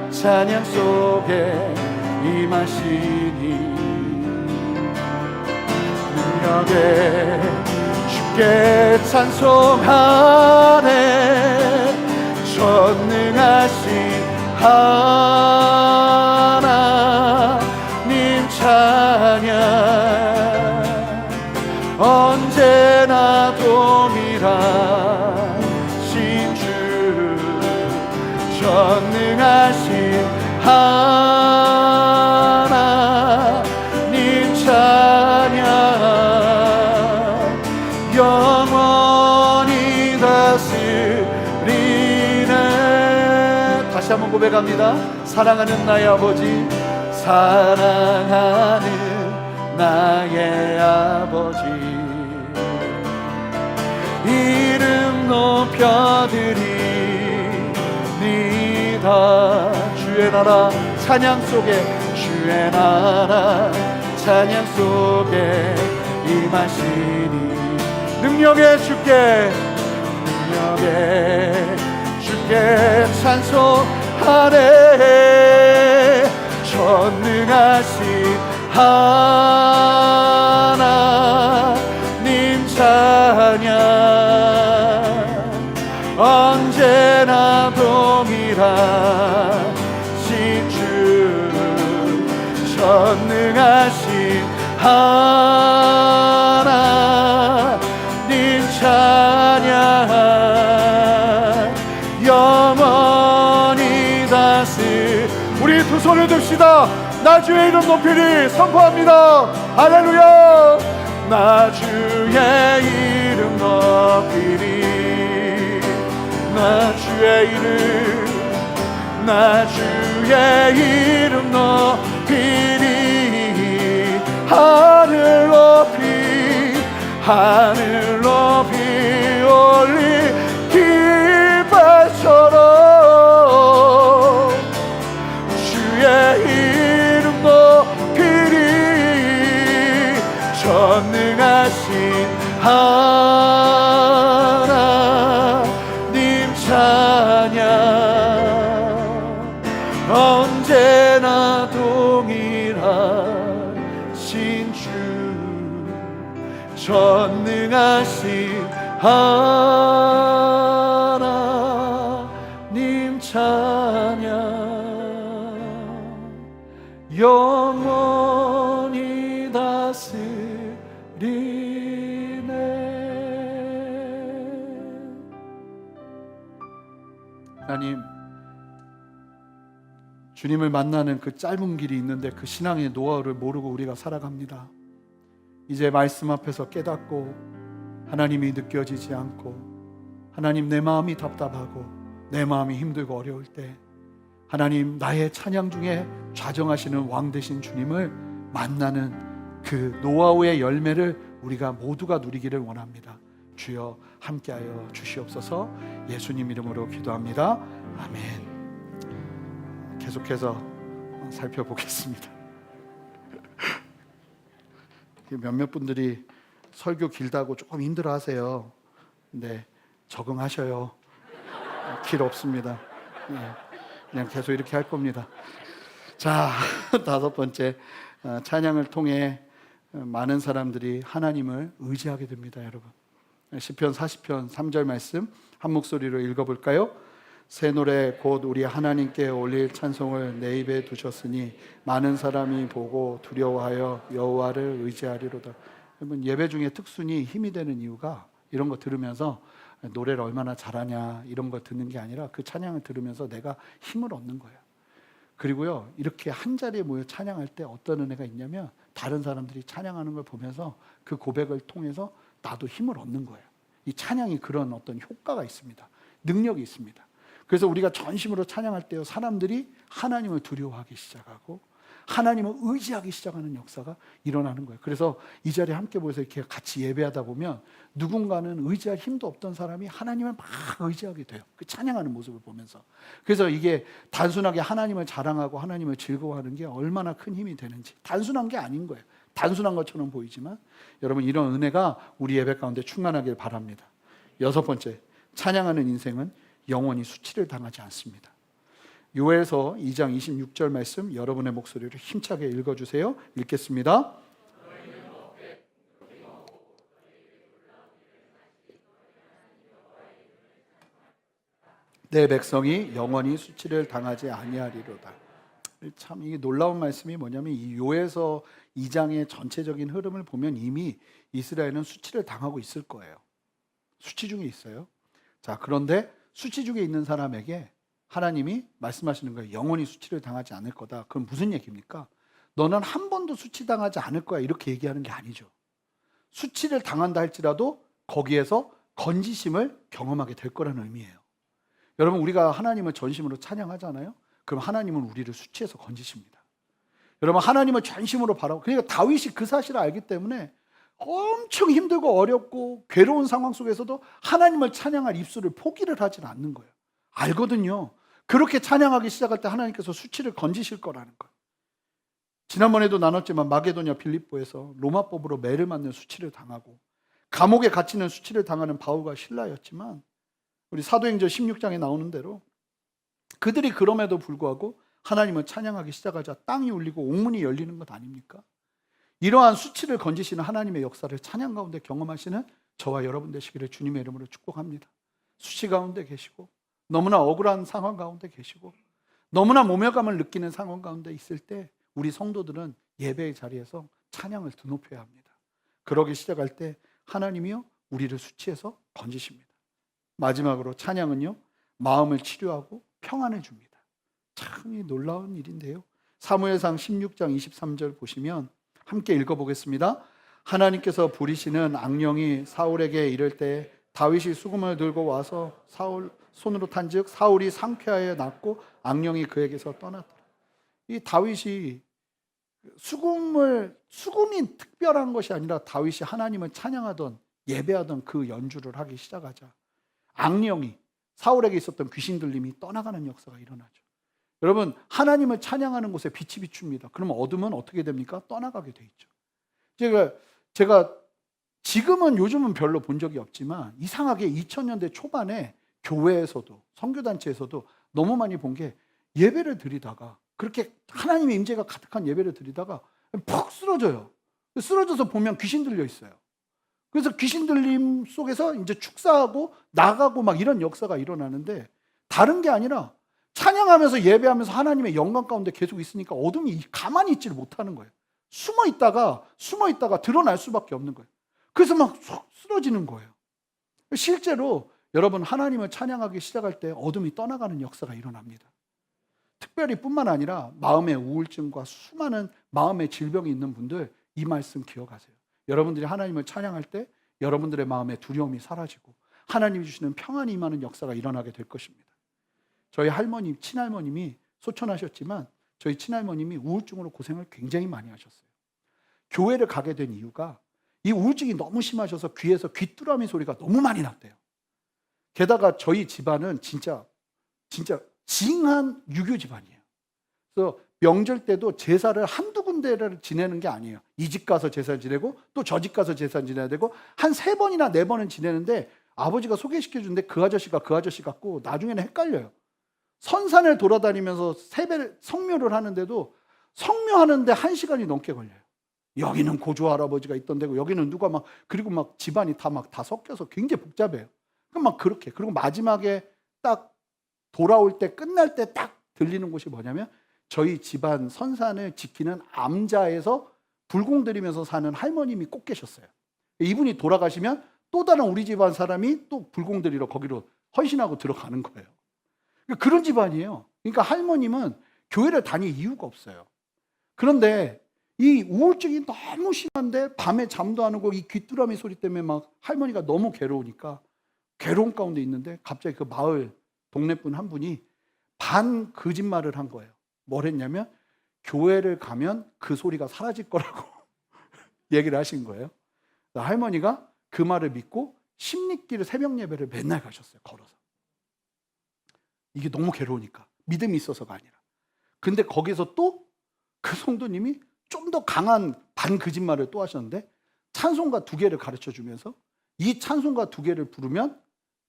찬양 속에 임하시니 능력에 주께 찬송하네. 전능하신 하나님 찬양 언제나 동일하신 주, 전능하신 하나님 찬양 영원히 다스리네. 다시 한번 고백합니다. 사랑하는 나의 아버지, 사랑하는 나의 아버지, 이름 높여드립니다. 주의 나라 찬양 속에, 주의 나라 찬양 속에 임하시니 능력의 주께 찬송하네. 전능하신 하나님 찬양 언제나 동일하신 주, 전능하신 하나님 찬양 손을 듭시다. 나 주의 이름 높이리 선포합니다. 할렐루야. 나 주의 이름 높이리. 나 주의 이름, 나 주의 이름 높이리. 하늘 높이, 하늘 높이 올리 깃발처럼 주의 이름 높이리. 전능하신 하나님 찬양 언제나 동일하신 주 전능하신 하나님 찬양 영원히 다스리네. 하나님, 주님을 만나는 그 짧은 길이 있는데 그 신앙의 노하우를 모르고 우리가 살아갑니다. 이제 말씀 앞에서 깨닫고 하나님이 느껴지지 않고 하나님 내 마음이 답답하고 내 마음이 힘들고 어려울 때 하나님 나의 찬양 중에 좌정하시는 왕 되신 주님을 만나는 그 노하우의 열매를 우리가 모두가 누리기를 원합니다. 주여 함께하여 주시옵소서. 예수님 이름으로 기도합니다. 아멘. 계속해서 살펴보겠습니다. 몇몇 분들이 설교 길다고 조금 힘들어하세요. 근데 적응하셔요. 길 없습니다. 그냥 계속 이렇게 할 겁니다. 자, 다섯 번째, 찬양을 통해 많은 사람들이 하나님을 의지하게 됩니다. 여러분, 시편 40편 3절 말씀 한 목소리로 읽어볼까요? 새 노래 곧 우리 하나님께 올릴 찬송을 내 입에 두셨으니 많은 사람이 보고 두려워하여 여호와를 의지하리로다. 여러분, 예배 중에 특순이 힘이 되는 이유가 이런 거 들으면서 노래를 얼마나 잘하냐 이런 거 듣는 게 아니라 그 찬양을 들으면서 내가 힘을 얻는 거예요. 그리고요, 이렇게 한 자리에 모여 찬양할 때 어떤 은혜가 있냐면 다른 사람들이 찬양하는 걸 보면서 그 고백을 통해서 나도 힘을 얻는 거예요. 이 찬양이 그런 어떤 효과가 있습니다. 능력이 있습니다. 그래서 우리가 전심으로 찬양할 때요, 사람들이 하나님을 두려워하기 시작하고 하나님을 의지하기 시작하는 역사가 일어나는 거예요. 그래서 이 자리에 함께 모여서 이렇게 같이 예배하다 보면 누군가는 의지할 힘도 없던 사람이 하나님을 막 의지하게 돼요. 그 찬양하는 모습을 보면서. 그래서 이게 단순하게 하나님을 자랑하고 하나님을 즐거워하는 게 얼마나 큰 힘이 되는지, 단순한 게 아닌 거예요. 단순한 것처럼 보이지만 여러분, 이런 은혜가 우리 예배 가운데 충만하길 바랍니다. 여섯 번째, 찬양하는 인생은 영원히 수치를 당하지 않습니다. 요엘서 2장 26절 말씀 여러분의 목소리로 힘차게 읽어주세요. 읽겠습니다. 내 백성이 영원히 수치를 당하지 아니하리로다. 참 이게 놀라운 말씀이 뭐냐면 이 요엘서 2장의 전체적인 흐름을 보면 이미 이스라엘은 수치를 당하고 있을 거예요. 수치 중에 있어요. 자, 그런데 수치 중에 있는 사람에게 하나님이 말씀하시는 거예요. 영원히 수치를 당하지 않을 거다. 그럼 무슨 얘기입니까? 너는 한 번도 수치 당하지 않을 거야, 이렇게 얘기하는 게 아니죠. 수치를 당한다 할지라도 거기에서 건지심을 경험하게 될 거라는 의미예요. 여러분, 우리가 하나님을 전심으로 찬양하잖아요. 그럼 하나님은 우리를 수치에서 건지십니다. 여러분, 하나님을 전심으로 바라고, 그러니까 다윗이 그 사실을 알기 때문에 엄청 힘들고 어렵고 괴로운 상황 속에서도 하나님을 찬양할 입술을 포기를 하지는 않는 거예요. 알거든요. 그렇게 찬양하기 시작할 때 하나님께서 수치를 건지실 거라는 거예요. 지난번에도 나눴지만 마게도냐 빌립보에서 로마법으로 매를 맞는 수치를 당하고 감옥에 갇히는 수치를 당하는 바울과 실라였지만 우리 사도행전 16장에 나오는 대로 그들이 그럼에도 불구하고 하나님을 찬양하기 시작하자 땅이 울리고 옥문이 열리는 것 아닙니까? 이러한 수치를 건지시는 하나님의 역사를 찬양 가운데 경험하시는 저와 여러분 되시기를 주님의 이름으로 축복합니다. 수치 가운데 계시고 너무나 억울한 상황 가운데 계시고 너무나 모멸감을 느끼는 상황 가운데 있을 때 우리 성도들은 예배의 자리에서 찬양을 드높여야 합니다. 그러기 시작할 때 하나님이요, 우리를 수치에서 건지십니다. 마지막으로 찬양은요, 마음을 치료하고 평안을 줍니다. 참 놀라운 일인데요, 사무엘상 16장 23절 보시면 함께 읽어보겠습니다. 하나님께서 부리시는 악령이 사울에게 이를 때 다윗이 수금을 들고 와서 사울 손으로 탄즉 사울이 상쾌하여 낫고 악령이 그에게서 떠났더라. 이 다윗이 수금이 특별한 것이 아니라 다윗이 하나님을 찬양하던 예배하던 그 연주를 하기 시작하자 악령이 사울에게 있었던 귀신 들림이 떠나가는 역사가 일어나죠. 여러분, 하나님을 찬양하는 곳에 빛이 비춥니다. 그러면 어둠은 어떻게 됩니까? 떠나가게 돼 있죠. 제가 지금은 요즘은 별로 본 적이 없지만 이상하게 2000년대 초반에 교회에서도 선교단체에서도 너무 많이 본 게 예배를 드리다가 그렇게 하나님의 임재가 가득한 예배를 드리다가 푹 쓰러져요. 쓰러져서 보면 귀신 들려 있어요. 그래서 귀신 들림 속에서 이제 축사하고 나가고 막 이런 역사가 일어나는데 다른 게 아니라 찬양하면서 예배하면서 하나님의 영광 가운데 계속 있으니까 어둠이 가만히 있지를 못하는 거예요. 숨어 있다가 드러날 수밖에 없는 거예요. 그래서 막 쓰러지는 거예요. 실제로 여러분 하나님을 찬양하기 시작할 때 어둠이 떠나가는 역사가 일어납니다. 특별히 뿐만 아니라 마음의 우울증과 수많은 마음의 질병이 있는 분들 이 말씀 기억하세요. 여러분들이 하나님을 찬양할 때 여러분들의 마음의 두려움이 사라지고 하나님이 주시는 평안이 임하는 역사가 일어나게 될 것입니다. 저희 할머니, 친할머님이 소천하셨지만 저희 친할머님이 우울증으로 고생을 굉장히 많이 하셨어요. 교회를 가게 된 이유가 이 우울증이 너무 심하셔서 귀에서 귀뚜라미 소리가 너무 많이 났대요. 게다가 저희 집안은 진짜 징한 유교 집안이에요. 그래서 명절 때도 제사를 한두 군데를 지내는 게 아니에요. 이 집 가서 제사 지내고 또 저 집 가서 제사 지내야 되고 한 3번이나 4번은 지내는데 아버지가 소개시켜 주는데 그 아저씨가 그 아저씨 같고 나중에는 헷갈려요. 선산을 돌아다니면서 성묘를 하는데도 성묘하는데 1시간이 넘게 걸려요. 여기는 고조 할아버지가 있던 데고 여기는 누가 막 그리고 막 집안이 다 섞여서 굉장히 복잡해요. 그럼 막 그렇게 그리고 마지막에 딱 돌아올 때 끝날 때 딱 들리는 곳이 뭐냐면 저희 집안 선산을 지키는 암자에서 불공 들이면서 사는 할머님이 꼭 계셨어요. 이분이 돌아가시면 또 다른 우리 집안 사람이 또 불공 들이러 거기로 헌신하고 들어가는 거예요. 그런 집안이에요. 그러니까 할머님은 교회를 다닐 이유가 없어요. 그런데 이 우울증이 너무 심한데 밤에 잠도 안 오고 이 귀뚜라미 소리 때문에 막 할머니가 너무 괴로우니까 괴로운 가운데 있는데 갑자기 그 마을 동네분 한 분이 반 거짓말을 한 거예요. 뭘 했냐면 교회를 가면 그 소리가 사라질 거라고 얘기를 하신 거예요. 할머니가 그 말을 믿고 십리길 새벽 예배를 맨날 가셨어요. 걸어서. 이게 너무 괴로우니까 믿음이 있어서가 아니라. 근데 거기서 또 그 성도님이 좀 더 강한 반 거짓말을 또 하셨는데 찬송가 2개를 가르쳐 주면서 이 찬송가 2개를 부르면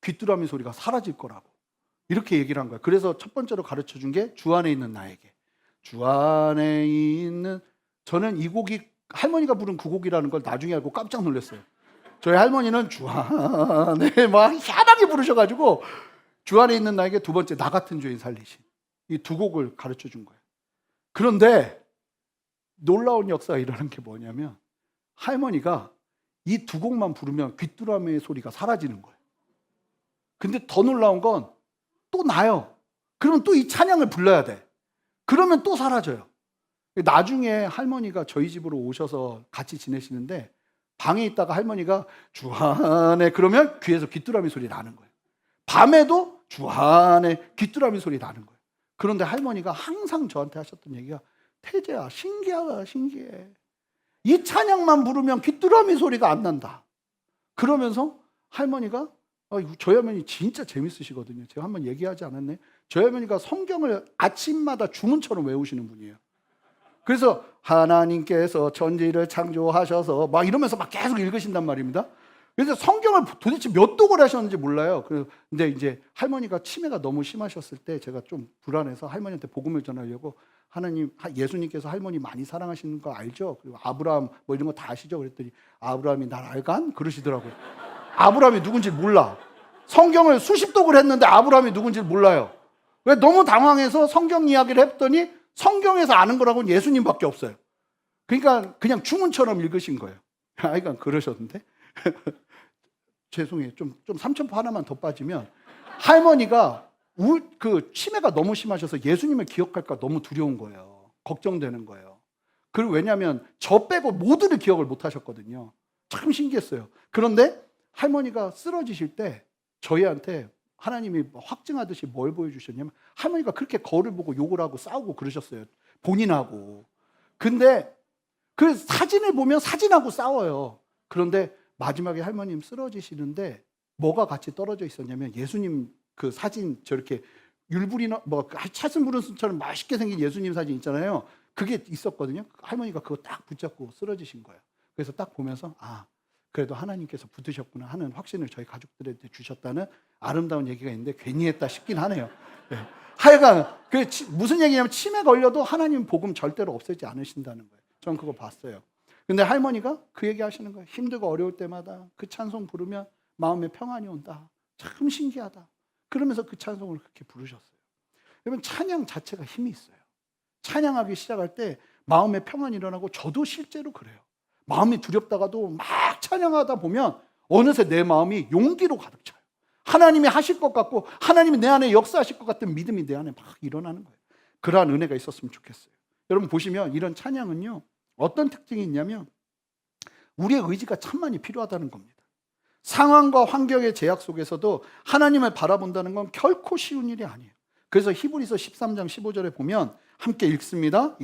귀뚜라미 소리가 사라질 거라고 이렇게 얘기를 한 거예요. 그래서 첫 번째로 가르쳐 준 게 주 안에 있는 나에게. 주 안에 있는 저는 이 곡이 할머니가 부른 그 곡이라는 걸 나중에 알고 깜짝 놀랐어요. 저희 할머니는 주 안에 막 희한하게 부르셔가지고 주 안에 있는 나에게 두 번째 나 같은 죄인 살리신 이 2곡을 가르쳐 준 거예요. 그런데 놀라운 역사가 일어난 게 뭐냐면 할머니가 이 2곡만 부르면 귀뚜라미의 소리가 사라지는 거예요. 근데 더 놀라운 건 또 나요. 그러면 또 이 찬양을 불러야 돼. 그러면 또 사라져요. 나중에 할머니가 저희 집으로 오셔서 같이 지내시는데 방에 있다가 할머니가 주 안에 그러면 귀에서 귀뚜라미 소리 나는 거예요. 밤에도 주 안에 귀뚜라미 소리 나는 거예요. 그런데 할머니가 항상 저한테 하셨던 얘기가 태재야 신기하다 신기해. 이 찬양만 부르면 귀뚜라미 소리가 안 난다. 그러면서 할머니가 저희 할머니 진짜 재밌으시거든요. 제가 한번 얘기하지 않았네. 저희 할머니가 성경을 아침마다 주문처럼 외우시는 분이에요. 그래서 하나님께서 천지를 창조하셔서 막 이러면서 막 계속 읽으신단 말입니다. 그래서 성경을 도대체 몇 독을 하셨는지 몰라요. 근데 이제 할머니가 치매가 너무 심하셨을 때 제가 좀 불안해서 할머니한테 복음을 전하려고 하나님, 예수님께서 할머니 많이 사랑하시는 거 알죠? 그리고 아브라함 뭐 이런 거 다 아시죠? 그랬더니 아브라함이 날 알간? 그러시더라고요. 아브라함이 누군지 몰라. 성경을 수십 독을 했는데 아브라함이 누군지 몰라요. 왜? 너무 당황해서 성경 이야기를 했더니 성경에서 아는 거라고는 예수님밖에 없어요. 그러니까 그냥 주문처럼 읽으신 거예요. 그러니까 그러셨는데 죄송해요. 좀 삼천포 하나만 더 빠지면 할머니가 치매가 너무 심하셔서 예수님을 기억할까 너무 두려운 거예요. 걱정되는 거예요. 그리고 왜냐하면 저 빼고 모두를 기억을 못 하셨거든요. 참 신기했어요. 그런데 할머니가 쓰러지실 때 저희한테 하나님이 확증하듯이 뭘 보여주셨냐면 할머니가 그렇게 거울을 보고 욕을 하고 싸우고 그러셨어요. 본인하고. 근데 그 사진을 보면 사진하고 싸워요. 그런데 마지막에 할머님 쓰러지시는데 뭐가 같이 떨어져 있었냐면 예수님 그 사진 저렇게 율불이나 뭐 찰슴부른순처럼 맛있게 생긴 예수님 사진 있잖아요. 그게 있었거든요. 할머니가 그거 딱 붙잡고 쓰러지신 거예요. 그래서 딱 보면서 그래도 하나님께서 붙으셨구나 하는 확신을 저희 가족들한테 주셨다는 아름다운 얘기가 있는데 괜히 했다 싶긴 하네요. 네. 하여간 무슨 얘기냐면 치매 걸려도 하나님 복음 절대로 없애지 않으신다는 거예요. 저는 그거 봤어요. 근데 할머니가 그 얘기 하시는 거예요. 힘들고 어려울 때마다 그 찬송 부르면 마음에 평안이 온다. 참 신기하다. 그러면서 그 찬송을 그렇게 부르셨어요. 여러분 찬양 자체가 힘이 있어요. 찬양하기 시작할 때 마음에 평안이 일어나고 저도 실제로 그래요. 마음이 두렵다가도 막 찬양하다 보면 어느새 내 마음이 용기로 가득 차요. 하나님이 하실 것 같고 하나님이 내 안에 역사하실 것 같은 믿음이 내 안에 막 일어나는 거예요. 그러한 은혜가 있었으면 좋겠어요. 여러분 보시면 이런 찬양은요 어떤 특징이 있냐면 우리의 의지가 참 많이 필요하다는 겁니다. 상황과 환경의 제약 속에서도 하나님을 바라본다는 건 결코 쉬운 일이 아니에요. 그래서 히브리서 13장 15절에 보면 함께 읽습니다.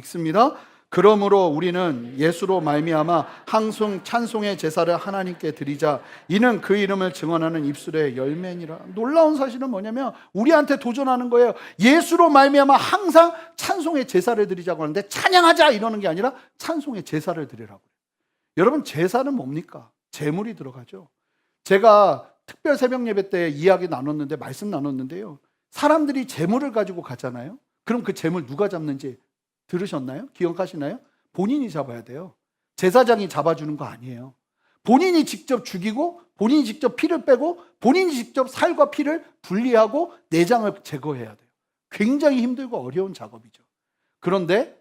그러므로 우리는 예수로 말미암아 항상 찬송의 제사를 하나님께 드리자. 이는 그 이름을 증언하는 입술의 열매니라. 놀라운 사실은 뭐냐면 우리한테 도전하는 거예요. 예수로 말미암아 항상 찬송의 제사를 드리자고 하는데 찬양하자 이러는 게 아니라 찬송의 제사를 드리라고. 여러분 제사는 뭡니까? 제물이 들어가죠. 제가 특별 새벽 예배 때 이야기 나눴는데 말씀 나눴는데요. 사람들이 제물을 가지고 가잖아요. 그럼 그 제물 누가 잡는지 들으셨나요? 기억하시나요? 본인이 잡아야 돼요. 제사장이 잡아주는 거 아니에요. 본인이 직접 죽이고 본인이 직접 피를 빼고 본인이 직접 살과 피를 분리하고 내장을 제거해야 돼요. 굉장히 힘들고 어려운 작업이죠. 그런데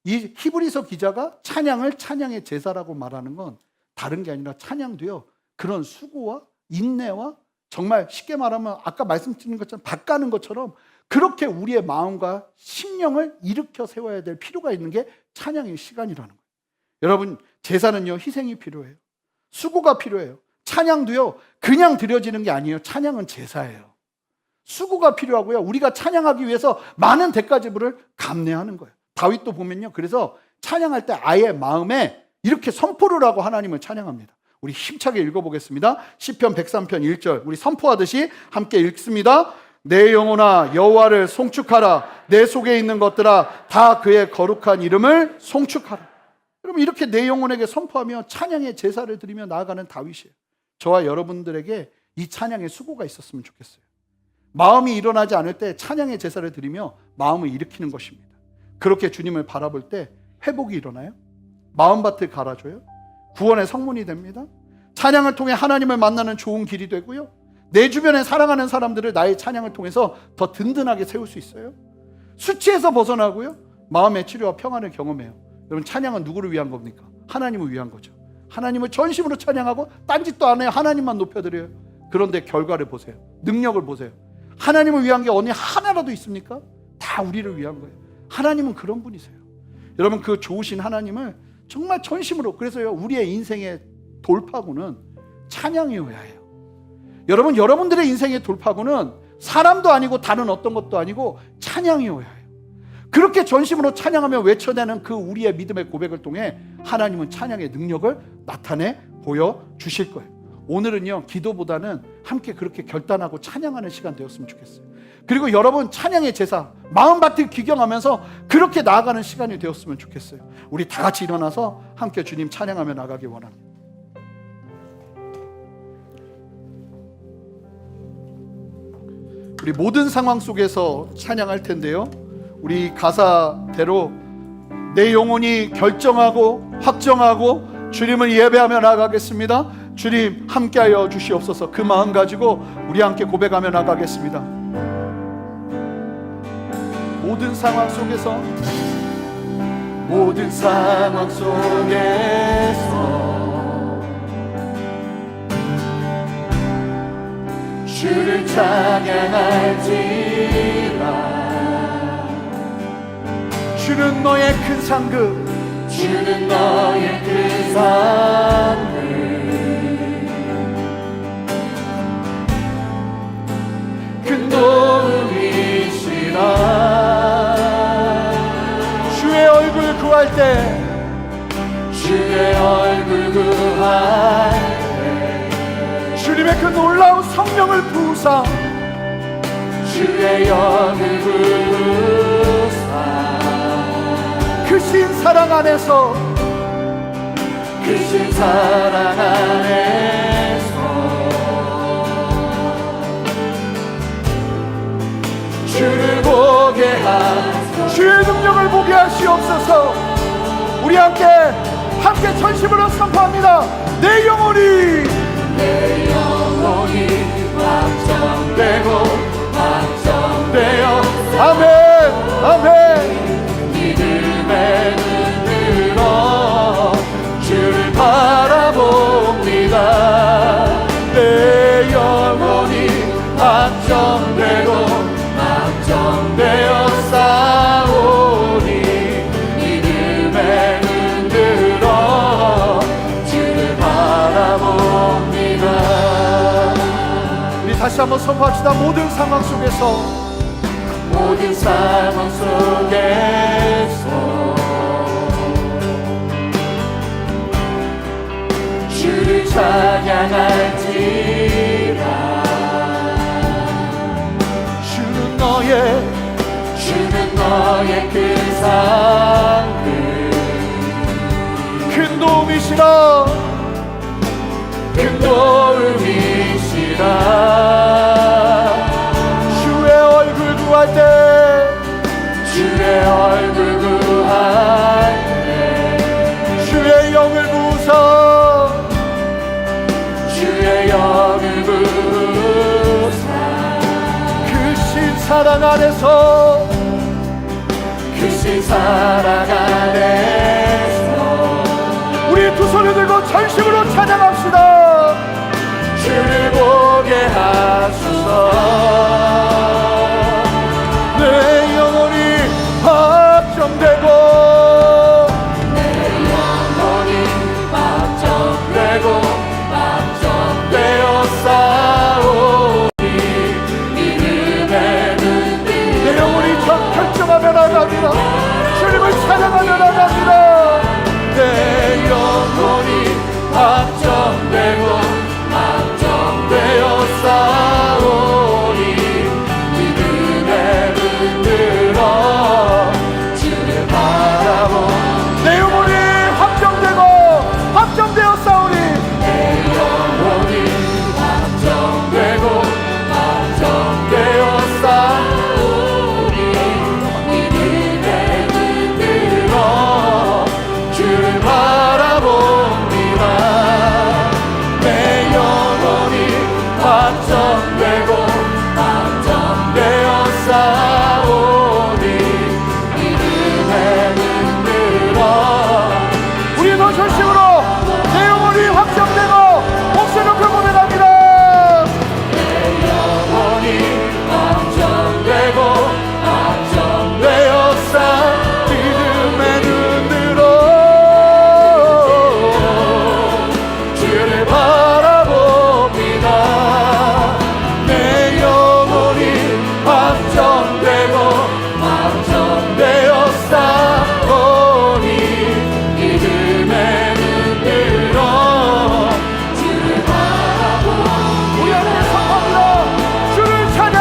이 히브리서 기자가 찬양을 찬양의 제사라고 말하는 건 다른 게 아니라 찬양도요. 그런 수고와 인내와 정말 쉽게 말하면 아까 말씀드린 것처럼 밭 가는 것처럼 그렇게 우리의 마음과 심령을 일으켜 세워야 될 필요가 있는 게 찬양의 시간이라는 거예요. 여러분 제사는요 희생이 필요해요. 수고가 필요해요. 찬양도요 그냥 드려지는 게 아니에요. 찬양은 제사예요. 수고가 필요하고요. 우리가 찬양하기 위해서 많은 대가 지불을 감내하는 거예요. 다윗도 보면요. 그래서 찬양할 때 아예 마음에 이렇게 선포를 하고 하나님을 찬양합니다. 우리 힘차게 읽어보겠습니다. 시편 103편 1절 우리 선포하듯이 함께 읽습니다. 내 영혼아 여호와를 송축하라. 내 속에 있는 것들아 다 그의 거룩한 이름을 송축하라. 여러분 이렇게 내 영혼에게 선포하며 찬양의 제사를 드리며 나아가는 다윗이에요. 저와 여러분들에게 이 찬양의 수고가 있었으면 좋겠어요. 마음이 일어나지 않을 때 찬양의 제사를 드리며 마음을 일으키는 것입니다. 그렇게 주님을 바라볼 때 회복이 일어나요. 마음밭을 갈아줘요. 구원의 성문이 됩니다. 찬양을 통해 하나님을 만나는 좋은 길이 되고요. 내 주변에 사랑하는 사람들을 나의 찬양을 통해서 더 든든하게 세울 수 있어요. 수치에서 벗어나고요. 마음의 치료와 평안을 경험해요. 여러분 찬양은 누구를 위한 겁니까? 하나님을 위한 거죠. 하나님을 전심으로 찬양하고 딴짓도 안 해요. 하나님만 높여드려요. 그런데 결과를 보세요. 능력을 보세요. 하나님을 위한 게 어디 하나라도 있습니까? 다 우리를 위한 거예요. 하나님은 그런 분이세요. 여러분 그 좋으신 하나님을 정말 전심으로, 그래서요 우리의 인생의 돌파구는 찬양이어야 해요. 여러분 여러분들의 인생의 돌파구는 사람도 아니고 다른 어떤 것도 아니고 찬양이어야 해요. 그렇게 전심으로 찬양하며 외쳐내는 그 우리의 믿음의 고백을 통해 하나님은 찬양의 능력을 나타내 보여주실 거예요. 오늘은요 기도보다는 함께 그렇게 결단하고 찬양하는 시간 되었으면 좋겠어요. 그리고 여러분 찬양의 제사 마음밭을 귀경하면서 그렇게 나아가는 시간이 되었으면 좋겠어요. 우리 다 같이 일어나서 함께 주님 찬양하며 나가기 원합니다. 우리 모든 상황 속에서 찬양할 텐데요, 우리 가사대로 내 영혼이 결정하고 확정하고 주님을 예배하며 나가겠습니다. 주님 함께하여 주시옵소서. 그 마음 가지고 우리 함께 고백하며 나가겠습니다. 모든 상황 속에서 주를 찬양할지라. 주는 너의 큰 상급, 주는 너의 그 상급 큰 도움이시라. 주의 얼굴 구할 때, 주의 얼굴 구할 주님의 그 놀라운 성령을 부으사 주의 영을 부으사 크신 사랑 안에서, 크신 사랑 안에서 주를 보게 하소서. 주의 능력을 보게 하시옵소서. 우리 함께 전심으로 선포합니다. 내 영혼이 확정되고 확정되어 아멘 아멘. 믿음의 눈으로 주를 바라봅니다. 내 영혼이 확정되고 확정되어 싸우니 믿음의 눈으로 주를 바라봅니다. 우리 다시 한번 선포합시다. 모든 상황 속에서, 모든 상황 속에서 주를 찬양할지라. 주는 너의 큰 상급 큰 도움이시라. 큰 도움이시라. 주의 얼굴 구할 때, 주의 얼굴 구할 때 주의 영을 부으사 주의 영을 부으사 크신 사랑 안에서, 크신 사랑 안에서 우리 두 손을 들고 전심으로 찬양합시다. 주를 보게 하소서. 내 영혼이 확정되고 영혼이 확정되고 확정되어 싸우니 믿음의 눈으로 내 영혼이 결정하며 나갑니다. 주님을 찬양하며 나갑니다. 내 영혼이 확정되고 확정되어 싸우니 믿음의 눈으로 주를 바라보. 내 영혼이 확정되고 확정되어 싸우니 내 영혼이 확정되고 확정되어 싸우니 믿음의 눈으로 주를 바라봅니다. 내 영혼이 확정되고 확정되어 싸우니 믿음의 눈으로 우리 더 전심으로 내 영혼이 확정되고 목소리 높여 고백합니다. 영혼이 확정되고 확정되어 싸 믿음의 눈으로 주를 바라봅니다. 내 영혼이 확정되고 확정되어 싸우니 믿음의 눈으로 주를 바라봅니다. 우리 하나님 선포합니다. 주를 찬양.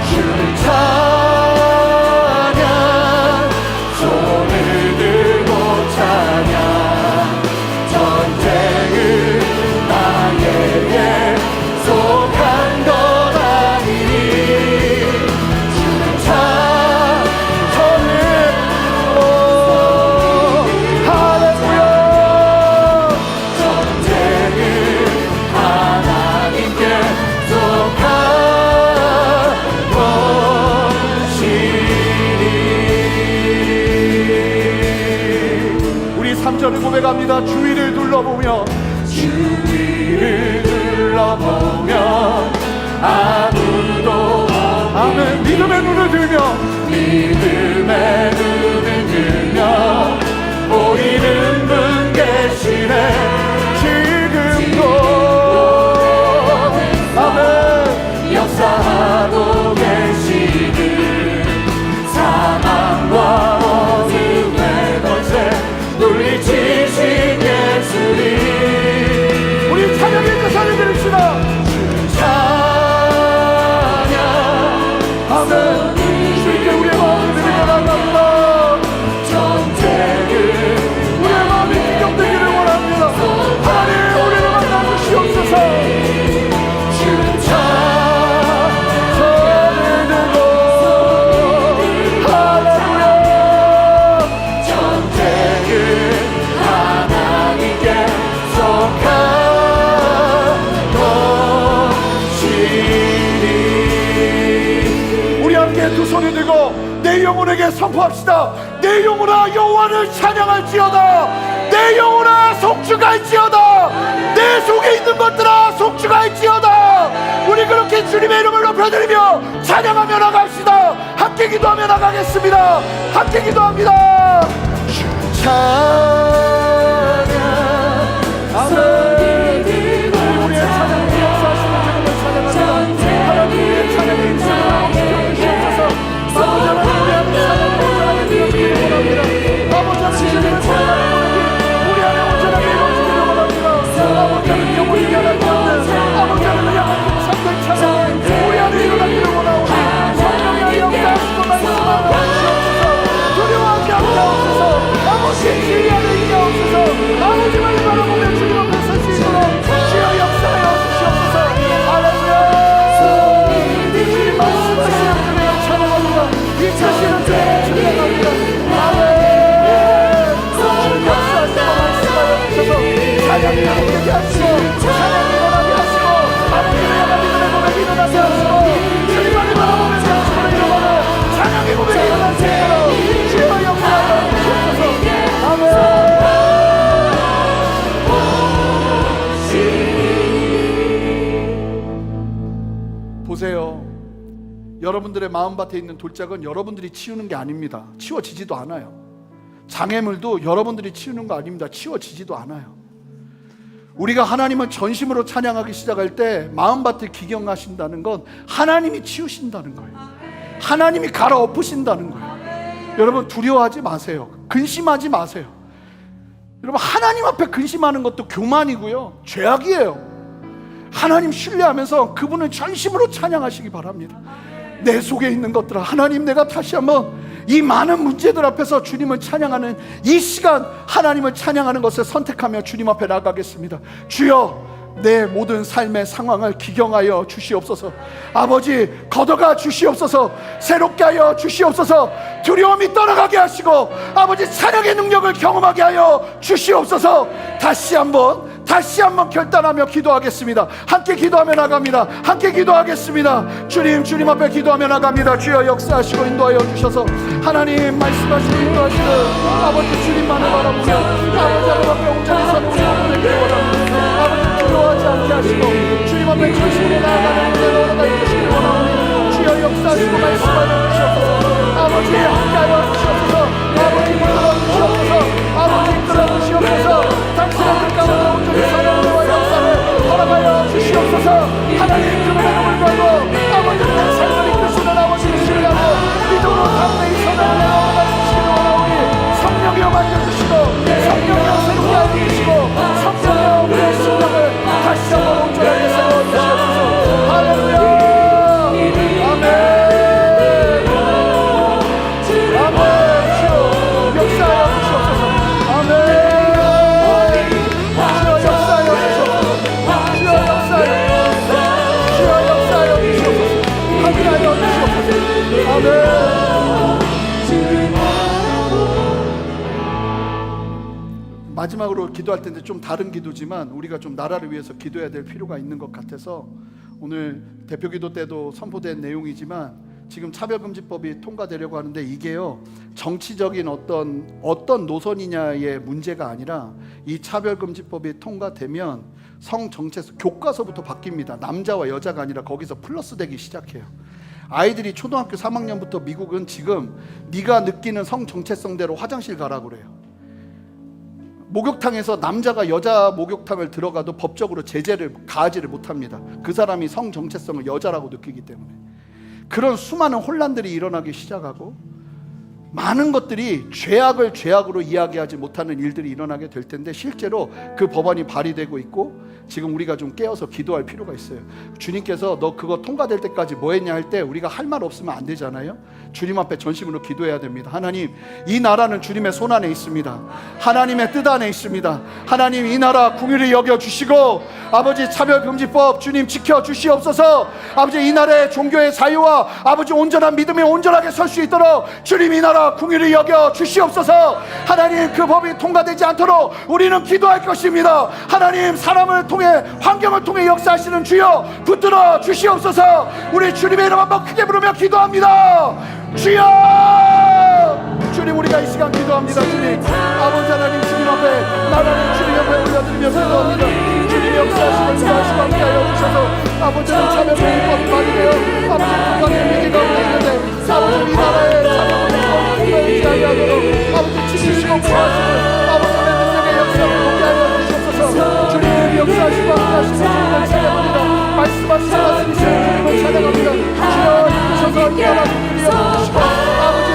주를 찬양 손을 들고 찬양 전쟁은 나에게 속한 것 아니니 주를 저는 할렐루야. 전쟁은 하나님께 속한 것이니. 우리 3절을 고백합니다. 주위를 둘러보며 주위를 둘러보면 아무도 아멘. 믿음의 눈을 들며 믿음의 눈 이제 두 손을 들고 내 영혼에게 선포합시다. 내 영혼아 여호와를 찬양할지어다. 내 영혼아 속주갈지어다. 내 속에 있는 것들아 속주갈지어다. 우리 그렇게 주님의 이름을 높여드리며 찬양하며 나갑시다. 함께 기도하며 나가겠습니다. 함께 기도합니다. 찬양 아멘. 우리의 찬양이 역사하시는 주님을 찬양합니다. 하나님의 찬양이 있으면 주셔서 아버지 하나님 우리 안에 찬양을 온전하게 되어지기를 원합니다. 아버지 하나님 주님을 찬양하는 우리 안에 온전하게 이루어지기를 원합니다. 아버지 하나님 영원히 하나님 없는 아버지 하나님 하나님 참된 찬양 우리 안에 일어나기를 원하오니 성령의 역사하시고 말씀하여 주옵소서. 두려워하지 않게 하옵소서. 아버지 주의 안에 있게 하옵소서. 아버지만을 바라보며 주님 앞에 설 수 있도록 주여 역사하여 주시옵소서. 할렐루야. 주님 말씀하시는 주님을 찬양합니다. 이 자신은 주님을 찬양합니다. 아멘. 주님 역사하시고 말씀하여 주셔서 찬양이 나오게 하시고 찬양이 일어나게 하시고 아버지를 향한 믿음의 고백이 일어나게 하시고 주님만을 바라보며 전심으로 일어나는 찬양의 고백이 일어날 수 있도록 주여 역사하여 주옵소서. 아멘. 보세요. 여러분들의 마음밭에 있는 돌짝은 여러분들이 치우는 게 아닙니다. 치워지지도 않아요. 장애물도 여러분들이 치우는 거 아닙니다. 치워지지도 않아요. 우리가 하나님을 전심으로 찬양하기 시작할 때 마음밭을 기경하신다는 건 하나님이 치우신다는 거예요. 하나님이 갈아엎으신다는 거예요. 여러분 두려워하지 마세요. 근심하지 마세요. 여러분 하나님 앞에 근심하는 것도 교만이고요, 죄악이에요. 하나님 신뢰하면서 그분을 전심으로 찬양하시기 바랍니다. 내 속에 있는 것들아 하나님, 내가 다시 한번 이 많은 문제들 앞에서 주님을 찬양하는 이 시간, 하나님을 찬양하는 것을 선택하며 주님 앞에 나가겠습니다. 주여, 내 모든 삶의 상황을 기경하여 주시옵소서. 아버지 걷어가 주시옵소서. 새롭게 하여 주시옵소서. 두려움이 떠나가게 하시고 아버지 찬양의 능력을 경험하게 하여 주시옵소서. 다시 한번 결단하며 기도하겠습니다. 함께 기도하며 나갑니다. 함께 기도하겠습니다. 주님 앞에 기도하며 나갑니다. 주여 역사하시고 인도하여 주셔서 하나님 말씀하시고 인도하시는 아버지 주님만을 바라보며 아버지 앞에 온전히 서는 우리 모두에게 원합니다. 아버지 두려워하지 않게 하시고 주님 앞에 전심으로 나아가는 은혜로 나가 주시기 원하오니 주여 역사하시고 말씀하여 주시옵소서. 아버지 함께하여 주시옵소서. 아버지 불러주시옵소서. 아버지 이끌어주시옵소서. 당신의 뜻 가운데 온전히 사랑과 역사를 허락하여 주시옵소서. 하나님 그분의 이름을 걸고 아버지 내 삶을 이끄시는 아버지를 신뢰하고 믿음으로 담대히 선을 내어가 주시기를 원하오니 성령이여 만져주시고 성령이여 새롭게 하여 주시고 성령이여 우리의 심령을 다시 한번 온전하게 세워주시옵소서. 할렐루야. 아멘. 마지막으로 기도할 텐데 좀 다른 기도지만 우리가 좀 나라를 위해서 기도해야 될 필요가 있는 것 같아서 오늘 대표기도 때도 선포된 내용이지만 지금 차별금지법이 통과되려고 하는데 이게요 정치적인 어떤 노선이냐의 문제가 아니라 이 차별금지법이 통과되면 성정체성 교과서부터 바뀝니다. 남자와 여자가 아니라 거기서 플러스 되기 시작해요. 아이들이 초등학교 3학년부터 미국은 지금 네가 느끼는 성정체성대로 화장실 가라고 그래요. 목욕탕에서 남자가 여자 목욕탕을 들어가도 법적으로 제재를 가하지를 못합니다. 그 사람이 성정체성을 여자라고 느끼기 때문에. 그런 수많은 혼란들이 일어나기 시작하고 많은 것들이 죄악을 죄악으로 이야기하지 못하는 일들이 일어나게 될 텐데 실제로 그 법안이 발의되고 있고 지금 우리가 좀 깨어서 기도할 필요가 있어요. 주님께서 너 그거 통과될 때까지 뭐 했냐 할 때 우리가 할 말 없으면 안 되잖아요. 주님 앞에 전심으로 기도해야 됩니다. 하나님, 이 나라는 주님의 손 안에 있습니다. 하나님의 뜻 안에 있습니다. 하나님, 이 나라 궁휼히 여겨주시고 아버지 차별금지법 주님 지켜주시옵소서. 아버지 이 나라의 종교의 자유와 아버지 온전한 믿음에 온전하게 설 수 있도록 주님 이 나라 우리가 궁휼히 여겨 주시옵소서. 하나님, 그 법이 통과되지 않도록 우리는 기도할 것입니다. 하나님, 사람을 통해 환경을 통해 역사하시는 주여 붙들어 주시옵소서. 우리 주님의 이름 한번 크게 부르며 기도합니다. 주여! 주님, 우리가 이 시간 기도합니다. 주님, 아버지 하나님, 주님 앞에 나라는 주님 앞에 올려드리며 기도합니다. 주님 역사하시고 인도하시고 함께하여 주셔서 아버지는 참여를 기뻐 받으세요. 아버지 건강의 위기가 있는데 아버지 이 나라의 참여를 기뻐하지 아니하도록 아버지 지키시고 보호하시는 아버지의 능력의 역사를 보게 하여 주시옵소서. 주님 역사하시고 함께하시는 주님을 찬양합니다. 말씀하시고 말씀이시는 주님을 찬양합니다. 주여 이끄셔서 이 나라 주님이 여겨주시고 아버지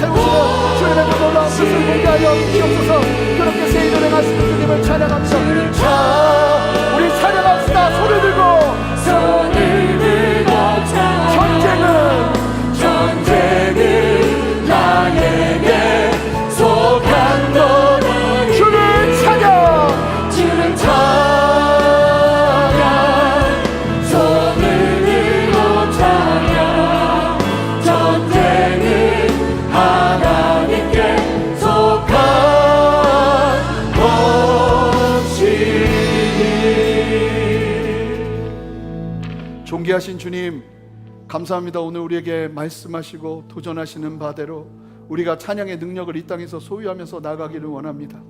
세우시고 주님의 그 놀라운 뜻을 보게 하여 주시옵소서. 그렇게 새 일을 행하시는 주님을 찬양합니다. 자, 우리 찬양합시다. 손을 들고 전쟁은 나에게 속한 거니 주를 찬양 주를 찬양 손을 들고 찬양 전쟁은 하나님께 속한 것이니. 존귀하신 주님, 감사합니다. 오늘 우리에게 말씀하시고 도전하시는 바대로 우리가 찬양의 능력을 이 땅에서 소유하면서 나가기를 원합니다.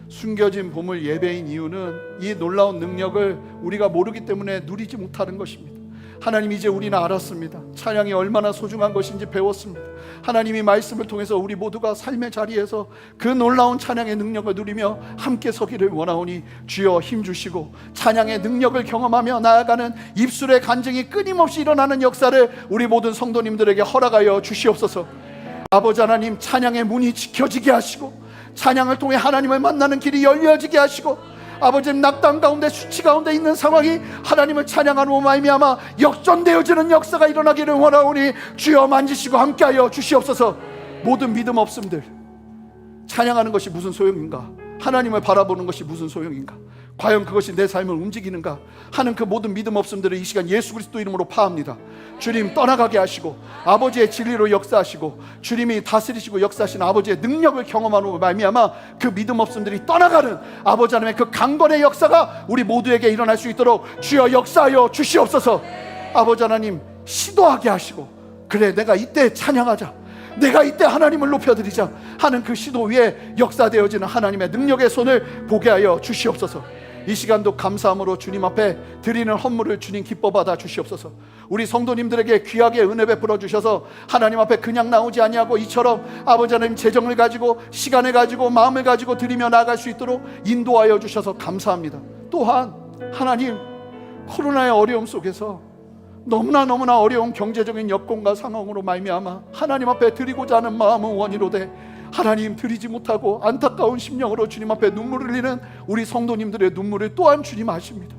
숨겨진 보물 예배인 이유는 이 놀라운 능력을 우리가 모르기 때문에 누리지 못하는 것입니다. 하나님, 이제 우리는 알았습니다. 찬양이 얼마나 소중한 것인지 배웠습니다. 하나님이 말씀을 통해서 우리 모두가 삶의 자리에서 그 놀라운 찬양의 능력을 누리며 함께 서기를 원하오니 주여 힘주시고 찬양의 능력을 경험하며 나아가는 입술의 간증이 끊임없이 일어나는 역사를 우리 모든 성도님들에게 허락하여 주시옵소서. 아버지 하나님, 찬양의 문이 지켜지게 하시고 찬양을 통해 하나님을 만나는 길이 열려지게 하시고 아버지님, 낙담 가운데 수치 가운데 있는 상황이 하나님을 찬양하는 말미암아 역전되어지는 역사가 일어나기를 원하오니 주여 만지시고 함께하여 주시옵소서. 모든 믿음 없음들, 찬양하는 것이 무슨 소용인가, 하나님을 바라보는 것이 무슨 소용인가, 과연 그것이 내 삶을 움직이는가 하는 그 모든 믿음 없음들을 이 시간 예수 그리스도 이름으로 파합니다. 주님 떠나가게 하시고 아버지의 진리로 역사하시고 주님이 다스리시고 역사하시는 아버지의 능력을 경험하는 말미암아 그 믿음 없음들이 떠나가는 아버지 하나님의 그 강건의 역사가 우리 모두에게 일어날 수 있도록 주여 역사하여 주시옵소서. 아버지 하나님, 시도하게 하시고 그래 내가 이때 찬양하자, 내가 이때 하나님을 높여드리자 하는 그 시도 위에 역사되어지는 하나님의 능력의 손을 보게 하여 주시옵소서. 이 시간도 감사함으로 주님 앞에 드리는 헌물을 주님 기뻐 받아 주시옵소서. 우리 성도님들에게 귀하게 은혜 베풀어 주셔서 하나님 앞에 그냥 나오지 아니하고 이처럼 아버지 하나님 재정을 가지고 시간을 가지고 마음을 가지고 드리며 나아갈 수 있도록 인도하여 주셔서 감사합니다. 또한 하나님, 코로나의 어려움 속에서 너무나 어려운 경제적인 여건과 상황으로 말미암아 하나님 앞에 드리고자 하는 마음은 원이로되 하나님 드리지 못하고 안타까운 심령으로 주님 앞에 눈물을 흘리는 우리 성도님들의 눈물을 또한 주님 아십니다.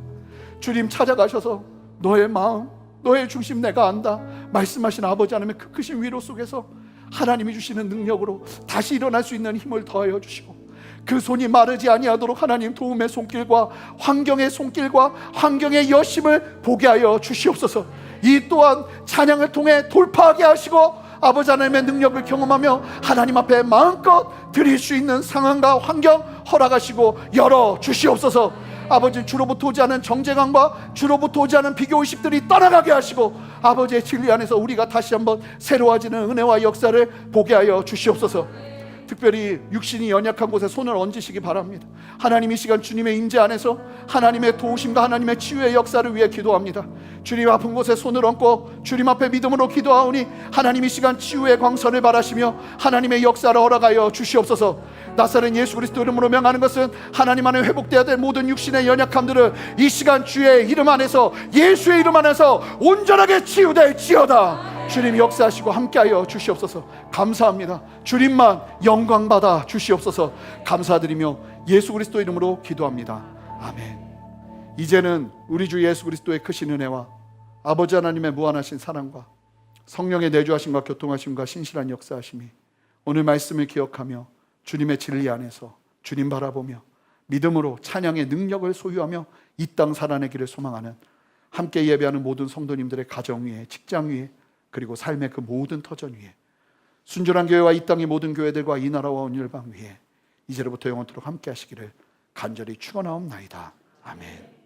주님 찾아가셔서 너의 마음, 너의 중심 내가 안다 말씀하신 아버지 하나님의 그 크신 위로 속에서 하나님이 주시는 능력으로 다시 일어날 수 있는 힘을 더하여 주시고 그 손이 마르지 아니하도록 하나님 도움의 손길과 환경의 손길과 환경의 여심을 보게 하여 주시옵소서. 이 또한 찬양을 통해 돌파하게 하시고 아버지 하나님의 능력을 경험하며 하나님 앞에 마음껏 드릴 수 있는 상황과 환경 허락하시고 열어 주시옵소서. 아버지, 주로부터 오지 않은 정죄감과 주로부터 오지 않은 비교의식들이 떠나가게 하시고 아버지의 진리 안에서 우리가 다시 한번 새로워지는 은혜와 역사를 보게 하여 주시옵소서. 특별히 육신이 연약한 곳에 손을 얹으시기 바랍니다. 하나님, 이 시간 주님의 임재 안에서 하나님의 도우심과 하나님의 치유의 역사를 위해 기도합니다. 주님 아픈 곳에 손을 얹고 주님 앞에 믿음으로 기도하오니 하나님 이 시간 치유의 광선을 바라시며 하나님의 역사를 허락하여 주시옵소서. 나사렛 예수 그리스도 이름으로 명하는 것은 하나님 안에 회복되어야 될 모든 육신의 연약함들을 이 시간 주의 이름 안에서 예수의 이름 안에서 온전하게 치유될지어다. 주님 역사하시고 함께하여 주시옵소서. 감사합니다. 주님만 영광받아 주시옵소서. 감사드리며 예수 그리스도 이름으로 기도합니다. 아멘. 이제는 우리 주 예수 그리스도의 크신 은혜와 아버지 하나님의 무한하신 사랑과 성령의 내주하심과 교통하심과 신실한 역사하심이 오늘 말씀을 기억하며 주님의 진리 안에서 주님 바라보며 믿음으로 찬양의 능력을 소유하며 이 땅 살아내기를 소망하는 함께 예배하는 모든 성도님들의 가정 위에, 직장 위에, 그리고 삶의 그 모든 터전 위에 순전한 교회와 이 땅의 모든 교회들과 이 나라와 온 열방 위에 이제로부터 영원토록 함께 하시기를 간절히 축원하옵나이다. 아멘.